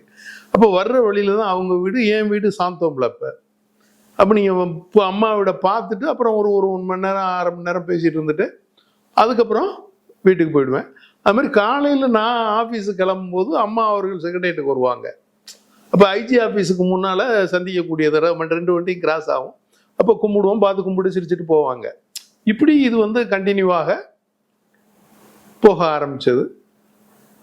அப்போ வர்ற வழியில தான் அவங்க வீடு, என் வீடு சாந்தோம்பில். அப்போ நீங்கள் இப்போ அம்மாவிட பார்த்துட்டு அப்புறம் ஒரு 1 மணி நேரம் 1/2 மணி நேரம் பேசிகிட்டு இருந்துட்டு அதுக்கப்புறம் வீட்டுக்கு போயிடுவேன். அது மாதிரி காலையில் நான் ஆஃபீஸுக்கு கிளம்பும்போது அம்மா அவர்கள் செக்ரட்டேரியட்டுக்கு வருவாங்க. அப்போ ஐஜி ஆஃபீஸுக்கு முன்னால் சந்திக்கக்கூடிய தடவை 2 வண்டியும் கிராஸ் ஆகும். அப்போ கும்பிடுவோம், பார்த்து கும்பிட்டு சிரிச்சுட்டு போவாங்க. இப்படி இது வந்து கண்டினியூவாக போக ஆரம்பிச்சது.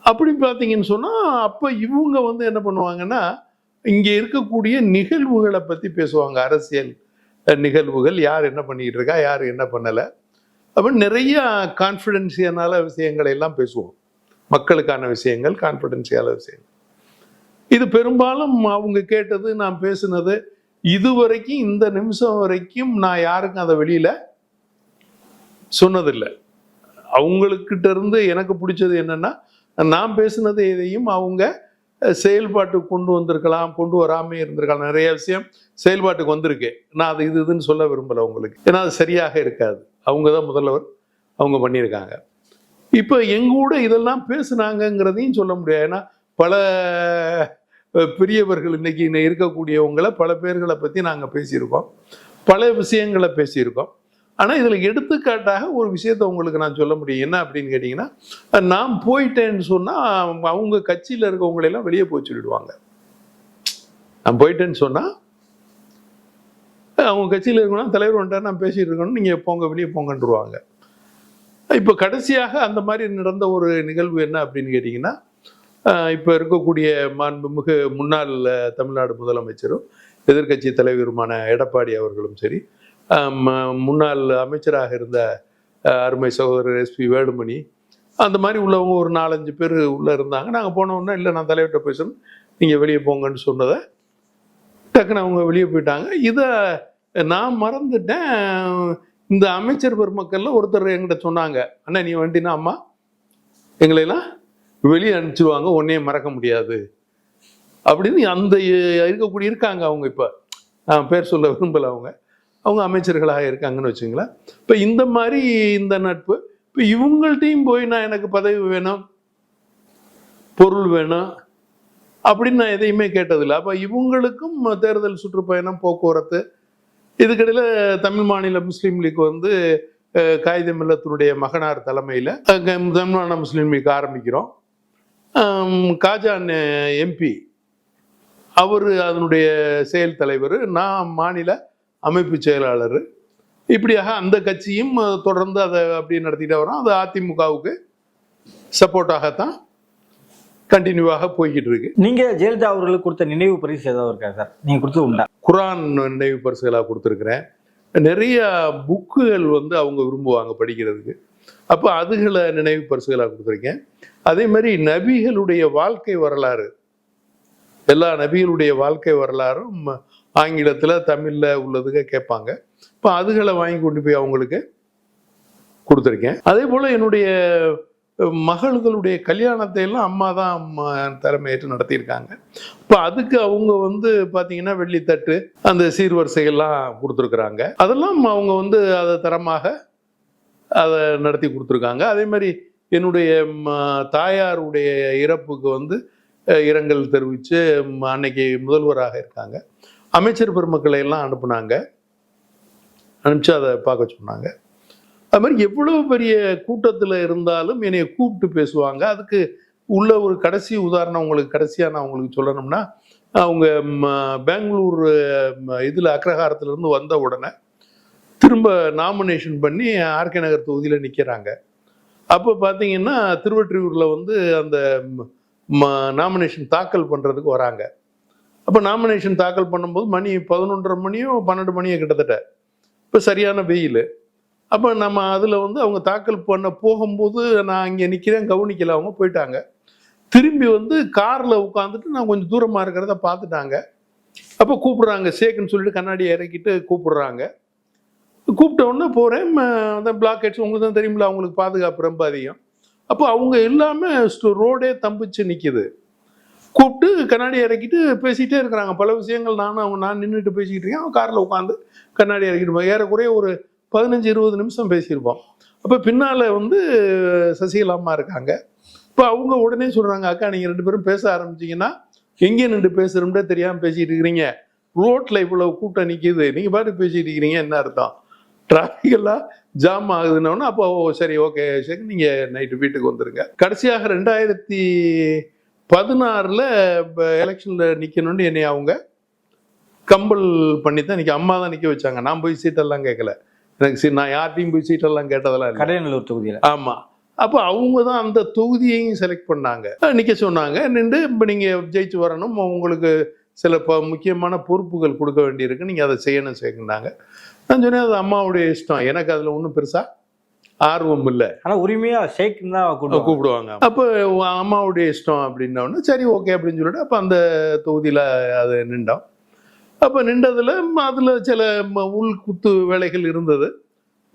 அப்படி பார்த்தீங்கன்னு சொன்னால் அப்போ இவங்க வந்து என்ன பண்ணுவாங்கன்னா இங்கே இருக்கக்கூடிய நிகழ்வுகளை பற்றி பேசுவாங்க. அரசியல் நிகழ்வுகள், யார் என்ன பண்ணிக்கிட்டு இருக்கா, யார் என்ன பண்ணலை, அப்படின்னு நிறைய கான்ஃபிடென்ஷியலான விஷயங்களை எல்லாம் பேசுவோம். மக்களுக்கான விஷயங்கள், கான்ஃபிடென்ஷியலான விஷயங்கள். இது பெரும்பாலும் அவங்க கேட்டது, நான் பேசுனது இதுவரைக்கும் இந்த நிமிஷம் வரைக்கும் நான் யாருக்கும் அதை வெளியில் சொன்னதில்லை. அவங்களுக்கிட்ட இருந்து எனக்கு பிடிச்சது என்னன்னா, நான் பேசுனது எதையும் அவங்க செயல்பாட்டுக்கு கொண்டு வந்திருக்கலாம், கொண்டு வராமே இருந்திருக்கலாம். நிறைய விஷயம் செயல்பாட்டுக்கு வந்திருக்கு. நான் அது இதுன்னு சொல்ல விரும்பலை உங்களுக்கு, ஏன்னா அது சரியாக இருக்காது. அவங்க தான் முதல்வர், அவங்க பண்ணியிருக்காங்க. இப்போ எங்கூட இதெல்லாம் பேசுனாங்கங்கிறதையும் சொல்ல முடியாது. ஏன்னா பல பெரியவர்கள் இன்னைக்கு இருக்கக்கூடியவங்களை பல பேர்களை பற்றி நாங்கள் பேசியிருக்கோம், பல விஷயங்களை பேசியிருக்கோம். ஆனால் இதில் எடுத்துக்காட்டாக ஒரு விஷயத்த உங்களுக்கு நான் சொல்ல முடியும். என்ன அப்படின்னு கேட்டிங்கன்னா, நான் போயிட்டேன்னு சொன்னால் அவங்க கட்சியில் இருக்கவங்களெல்லாம் வெளியே போய் சொல்லிடுவாங்க. நான் போயிட்டேன்னு சொன்னால் அவங்க கட்சியில் இருக்கணும், தலைவர் வந்துட்டார், நான் பேசிகிட்டு இருக்கணும், நீங்கள் போங்க வெளியே போங்கன்றுவாங்க. இப்போ கடைசியாக அந்த மாதிரி நடந்த ஒரு நிகழ்வு என்ன அப்படின்னு கேட்டிங்கன்னா, இப்போ இருக்கக்கூடிய மாண்புமிகு முன்னாள் தமிழ்நாடு முதலமைச்சரும் எதிர்க்கட்சி தலைவருமான எடப்பாடி அவர்களும் சரி, முன்னாள் அமைச்சராக இருந்த அருமை சகோதரர் SP வேலுமணி, அந்த மாதிரி உள்ளவங்க ஒரு 4-5 பேர் உள்ளே இருந்தாங்க. நாங்கள் போனோன்னா, இல்லை நான் தலைவர்கிட்ட பேசணும், நீங்கள் வெளியே போங்கன்னு சொன்னதை டக்குன்னு அவங்க வெளியே போயிட்டாங்க. இதை நான் மறந்துட்டேன். இந்த அமைச்சர் பெருமக்களில் ஒருத்தர் என்கிட்ட சொன்னாங்க, அண்ணா நீ வந்துட்டீங்கன்னா அம்மா எங்களையெல்லாம் வெளியே அனுப்பிச்சிடுவாங்க, ஒன்றையும் மறக்க முடியாது அப்படின்னு அந்த இருக்காங்க. அவங்க இப்போ பேர் சொல்ல விரும்பலை, அவங்க அமைச்சர்களாக இருக்காங்கன்னு வச்சுங்களேன். இப்போ இந்த மாதிரி இந்த நட்பு, இப்போ இவங்கள்ட்டையும் போய் நான் எனக்கு பதவி வேணும், பொருள் வேணும் அப்படின்னு நான் எதையுமே கேட்டதில்லை. அப்போ இவங்களுக்கும் தேர்தல் சுற்றுப்பயணம், போக்குவரத்து, இதுக்கிடையில் தமிழ் மாநில முஸ்லீம் லீக் வந்து காயிதே மில்லத்தினுடைய மகனார் தலைமையில் தமிழ்நாடு முஸ்லீம் லீக் ஆரம்பிக்கிறோம். காஜான் MP அவர் அதனுடைய செயல் தலைவர், நான் மாநில அமைப்பு செயலாளர். இப்படியாக அந்த கட்சியும் தொடர்ந்து அதை அப்படியே நடத்திட்டு வரோம். அது அதிமுகவுக்கு சப்போர்ட்டாகத்தான் கண்டினியூவாக போய்கிட்டு இருக்கு. நீங்க ஜெயலலிதா அவர்களுக்கு கொடுத்த நினைவு பரிசு ஏதாவது இருக்கா சார்? நீங்க கொடுத்தது உண்டா? குரான் நினைவு பரிசுகளாக கொடுத்துருக்குறேன். நிறைய புக்குகள் வந்து அவங்க விரும்புவாங்க படிக்கிறதுக்கு, அப்போ அதுகளை நினைவு பரிசுகளாக கொடுத்துருக்கேன். அதே மாதிரி நபிகளுடைய வாழ்க்கை வரலாறு, எல்லா நபிகளுடைய வாழ்க்கை வரலாறும் ஆங்கிலத்தில் தமிழில் உள்ளதுக்கு கேட்பாங்க. இப்போ அதுகளை வாங்கி கொண்டு போய் அவங்களுக்கு கொடுத்துருக்கேன். அதே போல் என்னுடைய மகள்களுடைய கல்யாணத்தை எல்லாம் அம்மா தான் தலைமையேற்று நடத்தியிருக்காங்க. இப்போ அதுக்கு அவங்க வந்து பார்த்தீங்கன்னா வெள்ளித்தட்டு, அந்த சீர்வரிசைகள்லாம் கொடுத்துருக்குறாங்க. அதெல்லாம் அவங்க வந்து அதை தரமாக அதை நடத்தி கொடுத்துருக்காங்க. அதே மாதிரி என்னுடைய தாயாருடைய இறப்புக்கு வந்து இரங்கல் தெரிவித்து அன்னைக்கு முதல்வராக இருக்காங்க. அமைச்சர் பெருமக்களை எல்லாம் அனுப்பிச்சு அதை பார்க்க சொன்னாங்க. அது மாதிரி எவ்வளவு பெரிய கூட்டத்தில் இருந்தாலும் என்னை கூப்பிட்டு பேசுவாங்க. அதுக்கு உள்ள ஒரு கடைசி உதாரணம் உங்களுக்கு கடைசியாக நான் உங்களுக்கு சொல்லணும்னா, அவங்க பெங்களூர் இதில் அக்ரஹாரத்துலேருந்து வந்த உடனே திரும்ப நாமினேஷன் பண்ணி RK நகர் தொகுதியில் நிற்கிறாங்க. அப்போ பார்த்தீங்கன்னா திருவொற்றியூரில் வந்து அந்த நாமினேஷன் தாக்கல் பண்ணுறதுக்கு வராங்க. அப்போ நாமினேஷன் தாக்கல் பண்ணும்போது மணி 11:30 மணியோ 12 மணியோ கிட்டத்தட்ட. இப்போ சரியான வெயில். அப்போ நம்ம அதில் வந்து அவங்க தாக்கல் பண்ண போகும்போது நான் இங்கே நிற்கிறேன், கவனிக்கல, அவங்க போயிட்டாங்க. திரும்பி வந்து காரில் உட்காந்துட்டு நான் கொஞ்சம் தூரமாக இருக்கிறத பார்த்துட்டாங்க. அப்போ கூப்பிடுறாங்க, ஷேக்குன்னு சொல்லிட்டு கண்ணாடியை இறக்கிட்டு கூப்பிடுறாங்க. கூப்பிட்ட உடனே போகிறேன். அந்த பிளாக் ஹெட்ஸ் உங்களுக்கு தான் தெரியுமில்ல, அவங்களுக்கு பாதுகாப்பு ரொம்ப அதிகம். அப்போ அவங்க எல்லாமே ரோடே தம்பிச்சு நிற்கிது. கூப்பிட்டு கண்ணாடியை இறக்கிட்டு பேசிகிட்டே இருக்கிறாங்க பல விஷயங்கள். நான் நின்றுட்டு பேசிக்கிட்டு இருக்கேன், அவன் காரில் உட்காந்து கண்ணாடி இறக்கிட்டு ஏறக்குறைய ஒரு 15-20 நிமிஷம் பேசியிருப்போம். அப்போ பின்னால் வந்து சசிகலா அம்மா இருக்காங்க. இப்போ அவங்க உடனே சொல்கிறாங்க, அக்கா நீங்கள் 2 பேரும் பேச ஆரம்பிச்சிங்கன்னா எங்கே நின்று பேசுகிறோம்னே தெரியாமல் பேசிகிட்டு இருக்கிறீங்க, ரோட்டில் இவ்வளோ கூட்டம் நிற்கிது, நீங்கள் பாட்டு பேசிகிட்டு இருக்கிறீங்க, என்ன அர்த்தம், டிராஃபிக் எல்லாம் ஜாம் ஆகுதுன்னு. அப்போ சரி ஓகே சரி நீங்கள் நைட்டு வீட்டுக்கு வந்துடுங்க. கடைசியாக 2016 எலெக்ஷனில் நிற்கணும்னு என்னை அவங்க கம்பல் பண்ணி தான் அம்மா தான் நிற்க வச்சாங்க. நான் போய் சீட்டெல்லாம் கேட்கல, எனக்கு நான் யார்ட்டையும் போய் சீட்டெல்லாம் கேட்டதெல்லாம் இல்லை. கடையநல்லூர் தொகுதியில். ஆமாம். அப்போ அவங்க தான் அந்த தொகுதியையும் செலக்ட் பண்ணாங்க, நிற்க சொன்னாங்க. நின்று இப்போ நீங்கள் ஜெயிச்சு வரணும், உங்களுக்கு சில முக்கியமான பொறுப்புகள் கொடுக்க வேண்டியிருக்கு, நீங்கள் அதை செய்யணும்னாங்க. நான் சொன்னேன் அது அம்மாவுடைய இஷ்டம், எனக்கு அதில் ஒன்றும் பெருசாக ஆர்வம் இல்லை. ஆனால் உரிமையாக ஷேக்குன்னு தான் கூப்பிடுவாங்க. அப்போ அம்மாவுடைய இஷ்டம் அப்படின்னோடனே சரி ஓகே அப்படின்னு சொல்லிட்டு அப்போ அந்த தொகுதியில் அது நின்றோம். அப்போ நின்றதில் அதில் சில உள்குத்து வேலைகள் இருந்தது.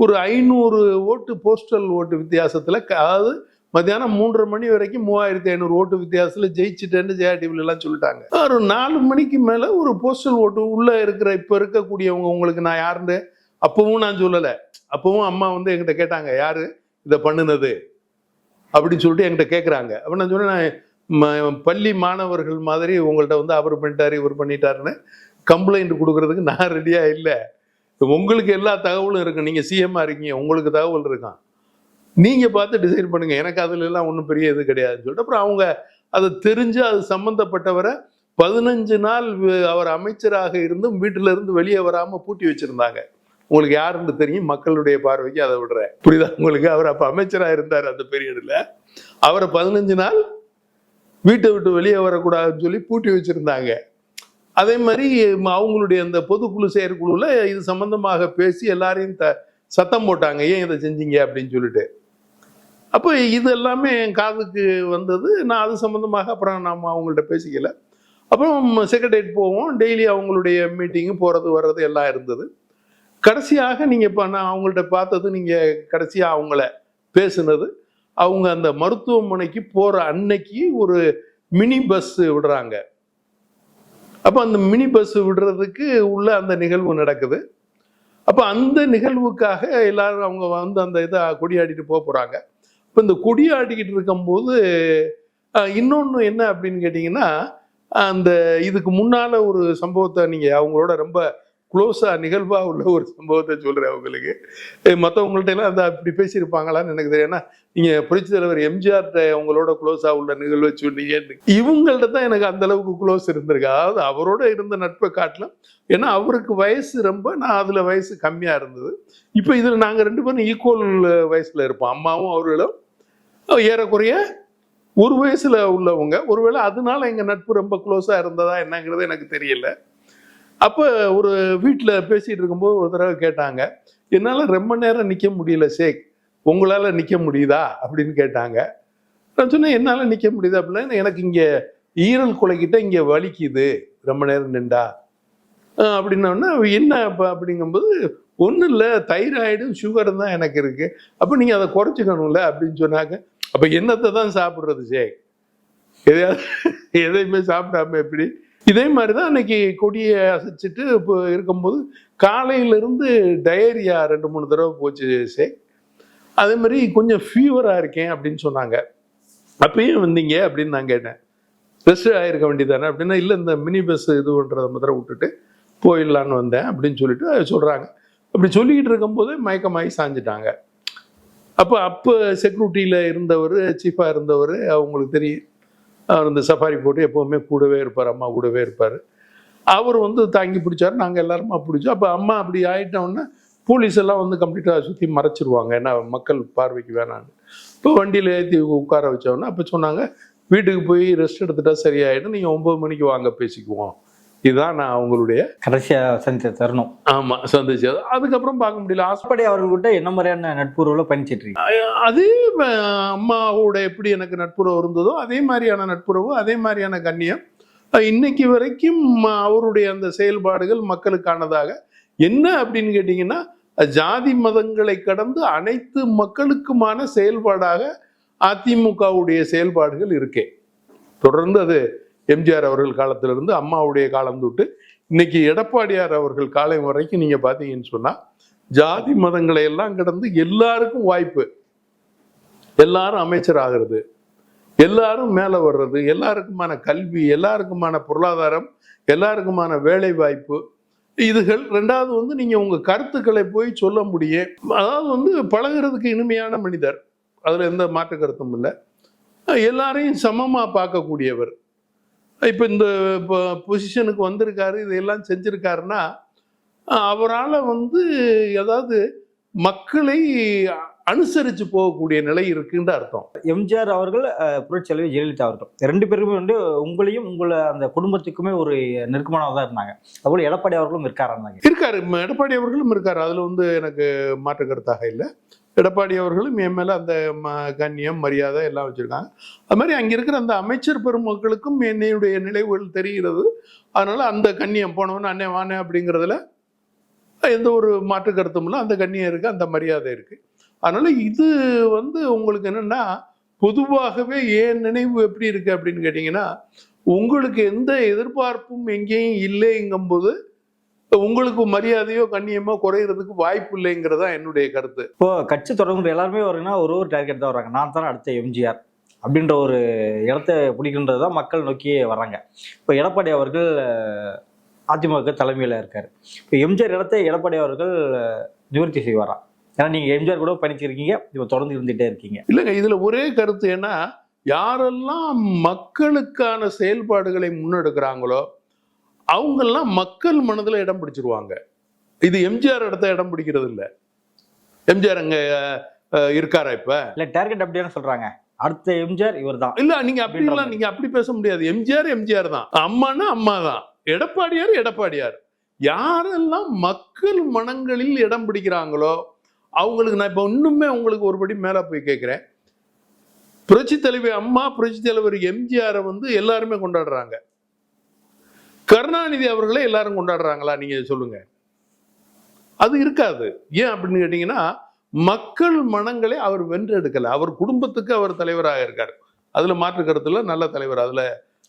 ஒரு 500 ஓட்டு போஸ்டல் ஓட்டு வித்தியாசத்தில், அதாவது மத்தியானம் 3:30 மணி வரைக்கும் 3500 ஓட்டு வித்தியாசத்தில் ஜெயிச்சுட்டேன்னு ஜெயா டிவிலெலாம் சொல்லிட்டாங்க. ஒரு 4 மணிக்கு மேலே ஒரு போஸ்டல் ஓட்டு உள்ளே இருக்கிற இப்போ இருக்கக்கூடியவங்க, உங்களுக்கு நான் யாருன்னு அப்பவும் நான் சொல்லலை. அப்பவும் அம்மா வந்து என்கிட்ட கேட்டாங்க, யார் இதை பண்ணுனது அப்படின்னு சொல்லிட்டு என்கிட்ட கேட்குறாங்க. அப்போ நான் சொன்னேன், பள்ளி மாணவர்கள் மாதிரி உங்கள்கிட்ட வந்து அவர் பண்ணிட்டாரு இவர் பண்ணிட்டாருன்னு கம்ப்ளைண்ட் கொடுக்கறதுக்கு நான் ரெடியாக இல்லை. உங்களுக்கு எல்லா தகவலும் இருக்கு, நீங்கள் சிஎம்மாக இருக்கீங்க, உங்களுக்கு தகவல் இருக்கான், நீங்கள் பார்த்து டிசைட் பண்ணுங்கள், எனக்கு அதுல எல்லாம் ஒன்றும் பெரிய இது கிடையாதுன்னு சொல்லிட்டு அப்புறம் அவங்க அதை தெரிஞ்சு அது சம்மந்தப்பட்டவரை 15 நாள் அவர் அமைச்சராக இருந்தும் வீட்டில இருந்து வெளியே வராமல் பூட்டி வச்சிருந்தாங்க. உங்களுக்கு யாருன்னு தெரியும், மக்களுடைய பார்வைக்கு அதை விடுறேன், புரியுதா உங்களுக்கு. அவர் அப்போ அமைச்சராக இருந்தார் அந்த பீரியடில். அவரை 15 நாள் வீட்டை விட்டு வெளியே வரக்கூடாதுன்னு சொல்லி பூட்டி வச்சிருந்தாங்க. அதே மாதிரி அவங்களுடைய அந்த பொதுக்குழு செயற்குழுவில் இது சம்பந்தமாக பேசி எல்லாரையும் சத்தம் போட்டாங்க, ஏன் இதை செஞ்சீங்க அப்படின்னு சொல்லிட்டு. அப்போ இது எல்லாமே என் காதுக்கு வந்தது. நான் அது சம்மந்தமாக அப்புறம் நாம் அவங்கள்ட்ட பேசிக்கல. அப்புறம் செக்ரட்டரியேட் போவோம், டெய்லி அவங்களுடைய மீட்டிங்கு போகிறது வர்றது எல்லாம் இருந்தது. கடைசியாக நீங்கள் இப்போ நான் அவங்கள்ட்ட பார்த்தது, நீங்கள் கடைசியாக அவங்கள பேசுனது, அவங்க அந்த மருத்துவமனைக்கு போகிற அன்னைக்கு ஒரு மினி பஸ் விடுறாங்க. அப்போ அந்த மினி பஸ் விடுறதுக்கு உள்ள அந்த நிகழ்வு நடக்குது. அப்போ அந்த நிகழ்வுக்காக எல்லாரும் அவங்க வந்து அந்த இதை கொடியாடிட்டு போகிறாங்க. இப்போ இந்த கொடியாடிக்கிட்டு இருக்கும்போது இன்னொன்று என்ன அப்படின்னு கேட்டிங்கன்னா, அந்த இதுக்கு முன்னால் ஒரு சம்பவத்தை நீங்கள் அவங்களோட ரொம்ப க்ளோஸாக நிகழ்வாக உள்ள ஒரு சம்பவத்தை சொல்கிறேன் அவங்களுக்கு. மற்றவங்கள்ட்ட எல்லாம் அந்த அப்படி பேசியிருப்பாங்களான்னு எனக்கு தெரியும். ஏன்னா நீங்கள் புரட்சி தலைவர் எம்ஜிஆர்கிட்ட அவங்களோட க்ளோஸாக உள்ள நிகழ்வை சொன்னீங்க. இவங்கள்ட்ட தான் எனக்கு அந்த அளவுக்கு க்ளோஸ் இருந்திருக்கு. அதாவது அவரோட இருந்த நட்பை காட்டலாம். ஏன்னா அவருக்கு வயசு ரொம்ப, நான் அதில் வயசு கம்மியாக இருந்தது. இப்போ இதில் நாங்கள் 2 பேரும் ஈக்குவல் வயசில் இருப்போம். அம்மாவும் அவர்களும் ஏறக்குறைய ஒரு வயசில் உள்ளவங்க. ஒருவேளை அதனால எங்கள் நட்பு ரொம்ப க்ளோஸாக இருந்ததா என்னங்கிறது எனக்கு தெரியல. அப்போ ஒரு வீட்டில் பேசிகிட்டு இருக்கும்போது ஒரு தடவை கேட்டாங்க, என்னால் ரொம்ப நேரம் நிற்க முடியல ஷேக், உங்களால் நிற்க முடியுதா அப்படின்னு கேட்டாங்க. நான் சொன்னேன், என்னால் நிற்க முடியுது அப்படின்னா, எனக்கு இங்கே ஈரல் குலைக்கிட்ட இங்கே வலிக்குது ரொம்ப நேரம் நின்றா அப்படின்னோடனே, என்ன அப்போ அப்படிங்கும்போது, ஒன்றும் இல்லை, தைராய்டும் சுகரும் தான் எனக்கு இருக்குது, அப்போ நீங்கள் அதை குறைச்சிக்கணும்ல அப்படின்னு சொன்னாங்க. அப்போ என்னத்தை தான் சாப்பிட்றது ஷேக், எதையுமே சாப்பிடாம எப்படி? இதே மாதிரி தான் அன்னைக்கு கொடியை அசைச்சிட்டு இப்போ இருக்கும்போது காலையிலேருந்து டயரியா 2-3 தடவை போச்சு ஷேக். அதே மாதிரி கொஞ்சம் ஃபீவராக இருக்கேன் அப்படின்னு சொன்னாங்க. அப்பயும் வந்தீங்க அப்படின்னு நான் கேட்டேன், ரெஸ்ட் ஆகிருக்க வேண்டியதானே அப்படின்னா, இல்லை இந்த மினி பஸ் இது பண்ணுறதை மாத்திரம் விட்டுட்டு போயிடலான்னு வந்தேன் அப்படின்னு சொல்லிட்டு சொல்கிறாங்க. அப்படி சொல்லிக்கிட்டு இருக்கும்போது மயக்கமாகி சாஞ்சிட்டாங்க. அப்போ செக்யூரிட்டியில் இருந்தவர், சீஃபாக இருந்தவர், அவங்களுக்கு தெரியும், அவர் இந்த சஃபாரி போட்டு எப்போவுமே கூடவே இருப்பார், அம்மா கூடவே இருப்பார். அவர் வந்து தாங்கி பிடிச்சார், நாங்கள் எல்லாருமா பிடிச்சோம். அப்போ அம்மா அப்படி ஆகிட்டோன்னா போலீஸ் எல்லாம் வந்து கம்ப்ளீட்டாக சுற்றி மறைச்சிருவாங்க, ஏன்னா மக்கள் பார்வைக்கு வேணான்னு. இப்போ வண்டியில் ஏற்றி உட்கார வச்சோன்னா அப்போ சொன்னாங்க, வீட்டுக்கு போய் ரெஸ்ட் எடுத்துட்டா சரியாயிடும், நீங்கள் 9 மணிக்கு வாங்க பேசிக்குவோம், இதுதான் நான் அவங்களுடைய கடைசியா சந்தித்த தருணம். ஆமா சந்திச்சது. அதுக்கப்புறம் பார்க்க முடியல. அப்படி அவர்கள்கிட்ட என்ன மாதிரியான நட்புறவுல பயணிச்சிட்டு இருக்கீங்க? அதே அம்மாவோட எப்படி எனக்கு நட்புறவு இருந்ததோ அதே மாதிரியான நட்புறவு, அதே மாதிரியான கண்ணியம் இன்னைக்கு வரைக்கும் அவருடைய அந்த செயல்பாடுகள் மக்களுக்கானதாக. என்ன அப்படின்னு கேட்டீங்கன்னா, ஜாதி மதங்களை கடந்து அனைத்து மக்களுக்குமான செயல்பாடாக அதிமுகவுடைய செயல்பாடுகள் இருக்கே. தொடர்ந்து அது எம்ஜிஆர் அவர்கள் காலத்திலிருந்து அம்மாவுடைய காலம் தொட்டு இன்னைக்கு எடப்பாடியார் அவர்கள் காலம் வரைக்கும் நீங்க பாத்தீங்கன்னு சொன்னா, ஜாதி மதங்களை எல்லாம் கடந்து எல்லாருக்கும் வாய்ப்பு, எல்லாரும் அமைச்சர் ஆகிறது, எல்லாரும் மேல வர்றது, எல்லாருக்குமான கல்வி, எல்லாருக்குமான பொருளாதாரம், எல்லாருக்குமான வேலை வாய்ப்பு, இதுகள். ரெண்டாவது வந்து நீங்க உங்க கருத்துக்களை போய் சொல்ல முடியும். அதாவது வந்து பழகிறதுக்கு இனிமையான மனிதர், அதுல எந்த மாற்று கருத்தும் இல்லை. எல்லாரையும் சமமா பார்க்கக்கூடியவர். இப்ப இந்த பொசிஷனுக்கு வந்திருக்காரு, இதையெல்லாம் செஞ்சிருக்காருன்னா அவரால் வந்து அதாவது மக்களை அனுசரிச்சு போகக்கூடிய நிலை இருக்குன்ற அர்த்தம். எம்ஜிஆர் அவர்கள், புரட்சித்தலைவி ஜெயலலிதா அவர்கள், ரெண்டு பேருமே வந்து உங்களையும் உங்களை அந்த குடும்பத்துக்குமே ஒரு நெருக்கமானதான் இருந்தாங்க. அதுபோல எடப்பாடி அவர்களும் இருக்காரு. எடப்பாடி அவர்களும் இருக்காரு. அதுல வந்து எனக்கு மாற்று கருத்தாக இல்லை. எடப்பாடி அவர்களும் என் மேல அந்த கண்ணியம், மரியாதை எல்லாம் வச்சிருக்காங்க. அது மாதிரி அங்க இருக்கிற அந்த அமைச்சர் பெருமக்களுக்கும் என்னுடைய நிலைவுகள் தெரிகிறது. அதனால அந்த கண்ணியம், போனவன அண்ணே வானே அப்படிங்கிறதுல எந்த ஒரு மாற்று கருத்தும் இல்லை. அந்த கண்ணியம் இருக்கு, அந்த மரியாதை இருக்கு. அதனால இது வந்து உங்களுக்கு என்னன்னா, பொதுவாகவே ஏன் நினைவு எப்படி இருக்கு அப்படின்னு கேட்டீங்கன்னா, உங்களுக்கு எந்த எதிர்பார்ப்பும் எங்கேயும் இல்லைங்கும்போது உங்களுக்கு மரியாதையோ கண்ணியமோ குறையிறதுக்கு வாய்ப்பு இல்லைங்கிறதா என்னுடைய கருத்து. இப்போ கட்சி தொடங்குற எல்லாருமே வரீங்கன்னா ஒரு டார்கெட் தான் வர்றாங்க, நான் தானே அடுத்த எம்ஜிஆர் அப்படின்ற ஒரு இடத்த பிடிக்கின்றது தான் மக்கள் நோக்கியே வர்றாங்க. இப்போ எடப்பாடி அவர்கள் அதிமுக தலைமையில் இருக்காரு. இப்போ எம்ஜிஆர் இடத்தை எடப்பாடி அவர்கள் நிவர்த்தி செய்வாரா? ஏன்னா நீங்க எம்ஜிஆர் கூட பயணிச்சிருக்கீங்க, இப்போ தொடர்ந்து இருந்துகிட்டே இருக்கீங்க. இல்லைங்க, இதுல ஒரே கருத்து என்ன, யாரெல்லாம் மக்களுக்கான செயல்பாடுகளை முன்னெடுக்கிறாங்களோ அவங்கெல்லாம் மக்கள் மனதில் இடம் பிடிச்சிருவாங்க. இது எம்ஜிஆர் இடத்த இடம் பிடிக்கிறது இல்லை. எம்ஜிஆர் அங்க இருக்காரா இப்ப? இல்ல, டார்கெட் அப்படியே சொல்றாங்க, அடுத்த எம்ஜிஆர் இவர் தான். இல்ல, நீங்க அப்படிலாம் நீங்க அப்படி பேச முடியாது. எம்ஜிஆர் தான், அம்மானா அம்மா தான், எடப்பாடியார். யாரெல்லாம் மக்கள் மனங்களில் இடம் பிடிக்கிறாங்களோ அவங்களுக்கு நான் இப்ப இன்னுமே உங்களுக்கு ஒருபடி மேல போய் கேட்கிறேன். புரட்சி தலைவி அம்மா, புரட்சி தலைவர் எம்ஜிஆரை வந்து எல்லாருமே கொண்டாடுறாங்க. கருணாநிதி அவர்களே எல்லாரும் கொண்டாடுறாங்களா? நீங்க சொல்லுங்க. அது இருக்காது. ஏன் அப்படின்னு கேட்டீங்கன்னா, மக்கள் மனங்களை அவர் வென்றெடுக்கல. அவர் குடும்பத்துக்கு அவர் தலைவராக இருக்காரு. அதுல மாற்று கருத்துல நல்ல தலைவர். அதுல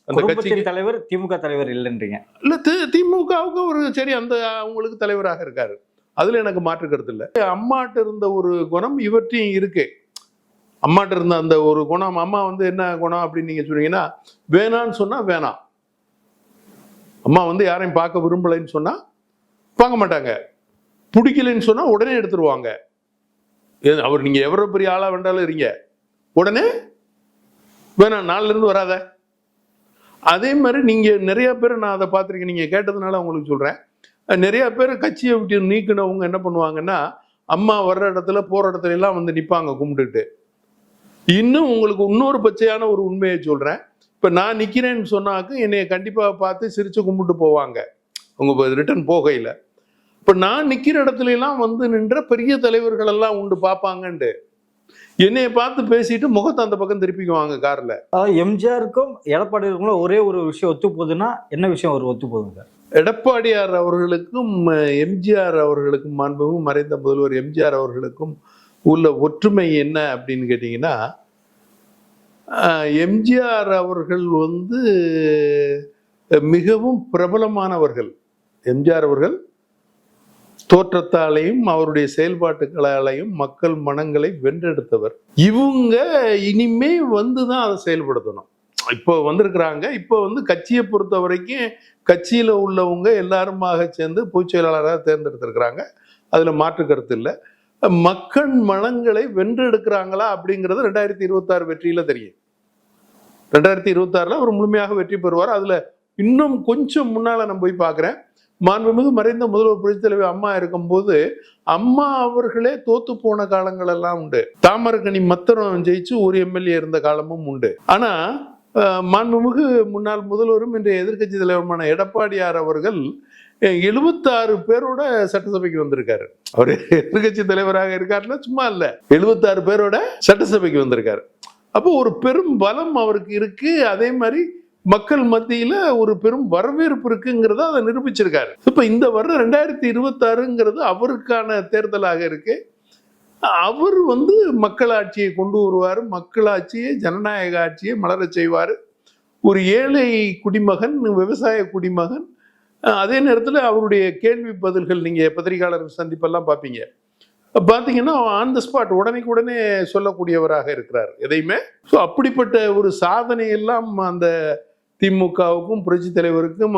அந்த கட்சியின் தலைவர் திமுக தலைவர் இல்லைன்றீங்க? இல்ல, திமுகவுக்கு ஒரு சரி அந்த அவங்களுக்கு தலைவராக இருக்காரு. அதுல எனக்கு மாற்று கருத்து இல்லை. அம்மாட்ட இருந்த ஒரு குணம் இவற்றையும் இருக்கு. அம்மாட்ட இருந்த அந்த ஒரு குணம், அம்மா வந்து என்ன குணம் அப்படின்னு நீங்க சொன்னீங்கன்னா, வேணான்னு சொன்னா வேணாம். அம்மா வந்து யாரையும் பார்க்க விரும்பலைன்னு சொன்னா பார்க்க மாட்டாங்க. பிடிக்கலைன்னு சொன்னா உடனே எடுத்துருவாங்க. அவர் நீங்க எவ்வளவு பெரிய ஆளா வேண்டாலும் இருங்க, உடனே வேணாம், நாளில இருந்து வராத. அதே மாதிரி நீங்க நிறைய பேர், நான் அதை பார்த்துருக்கேன், நீங்க கேட்டதுனால உங்களுக்கு சொல்றேன். நிறைய பேர் கட்சியை விட்டு நீக்கினவங்க என்ன பண்ணுவாங்கன்னா, அம்மா வர்ற இடத்துல போற இடத்துல எல்லாம் வந்து நிப்பாங்க கும்பிட்டுட்டு. இன்னும் உங்களுக்கு இன்னொரு பச்சையான ஒரு உண்மையை சொல்றேன். இப்ப நான் நிக்கிறேன்னு சொன்னாக்க என்னைய கண்டிப்பா பார்த்து சிரிச்சு கும்பிட்டு போவாங்க உங்க ரிட்டர்ன் போகையில. இப்ப நான் நிக்கிற இடத்துல எல்லாம் வந்து நின்ற பெரிய தலைவர்கள் எல்லாம் உண்டு பார்ப்பாங்கன்ட்டு என்னைய பார்த்து பேசிட்டு முகத்தை அந்த பக்கம் திருப்பிக்குவாங்க கார்ல. எம்ஜிஆருக்கும் எடப்பாடியாருக்கும் ஒரே ஒரு விஷயம் ஒத்து போகுதுன்னா என்ன விஷயம் ஒரு ஒத்து போகுதுங்க? எடப்பாடியார் அவர்களுக்கும் எம்ஜிஆர் அவர்களுக்கும், மாண்புமிகு மறைந்த முதல்வர் எம்ஜிஆர் அவர்களுக்கும் உள்ள ஒற்றுமை என்ன அப்படின்னு கேட்டீங்கன்னா, எம்ஜிஆர் அவர்கள் வந்து மிகவும் பிரபலமானவர்கள். எம்ஜிஆர் அவர்கள் தோற்றத்தாலையும் அவருடைய செயல்பாட்டுகளாலையும் மக்கள் மனங்களை வென்றெடுத்தவர். இவங்க இனிமே வந்துதான் அதை செயல்படுத்தணும். இப்போ வந்திருக்கிறாங்க. இப்போ வந்து கட்சியை பொறுத்த வரைக்கும் கட்சியில உள்ளவங்க எல்லாருமாக சேர்ந்து பொதுச் செயலாளராக தேர்ந்தெடுத்திருக்கிறாங்க. அதுல மாற்று கருத்து இல்லை. மக்கள் மனங்களை வென்றெடுக்கிறாங்களா அப்படிங்கிறது 2026 வெற்றியில தெரியும். 2026 அவர் முழுமையாக வெற்றி பெறுவார். அதுல இன்னும் கொஞ்சம் முன்னால நான் போய் பார்க்கிறேன். மாண்புமிகு மறைந்த முதல்வர் புரட்சித் தலைவி அம்மா இருக்கும்போது அம்மா அவர்களே தோத்து போன காலங்கள் எல்லாம் உண்டு. தாமரக்கனி மத்திரம் ஜெயிச்சு ஒரு எம்எல்ஏ இருந்த காலமும் உண்டு. ஆனா மாண்புமிகு முன்னாள் முதல்வரும் இன்றைய எதிர்க்கட்சி தலைவருமான எடப்பாடியார் அவர்கள் 76 பேரோட சட்டசபைக்கு வந்திருக்காரு. அவர் எதிர்க்கட்சி தலைவராக இருக்காருன்னா சும்மா இல்ல, 76 பேரோட சட்டசபைக்கு வந்திருக்காரு. அப்போ ஒரு பெரும் பலம் அவருக்கு இருக்கு. அதே மாதிரி மக்கள் மத்தியில ஒரு பெரும் வரவேற்பு இருக்குங்கிறத அதை நிரூபிச்சிருக்காரு. இப்ப இந்த வருடம் 2026ங்கிறது அவருக்கான தேர்தலாக இருக்கு. அவர் மக்களாட்சியை கொண்டு வருவார். மக்களாட்சியை, ஜனநாயக ஆட்சியை மலரச் செய்வார். ஒரு ஏழை குடிமகன், விவசாய குடிமகன். அதே நேரத்தில் அவருடைய கேள்வி பதில்கள் நீங்கள் பத்திரிகையாளர் சந்திப்பெல்லாம் பார்ப்பீங்க. பார்த்தீங்கன்னா ஆன் த ஸ்பாட் உடனே சொல்லக்கூடியவராக இருக்கிறார் எதையுமே. ஸோ அப்படிப்பட்ட ஒரு சாதனை எல்லாம் அந்த திமுகவுக்கும் புரட்சி தலைவருக்கும்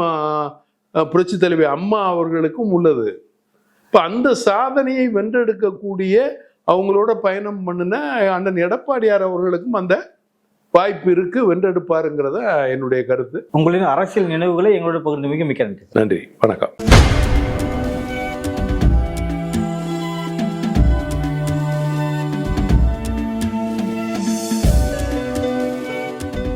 புரட்சி தலைவி அம்மா அவர்களுக்கும் உள்ளது. இப்போ அந்த சாதனையை வென்றெடுக்கக்கூடிய அவங்களோட பயணம் பண்ணின அண்ணன் எடப்பாடியார் அவர்களுக்கும் அந்த வாய்ப்பு இருக்கு, வென்றெடுப்பாருங்கிறத என்னுடைய கருத்து. உங்களின் அரசியல் நினைவுகளை எங்களோட பகிர்ந்து மிக மிக்க நன்றி. நன்றி, வணக்கம்.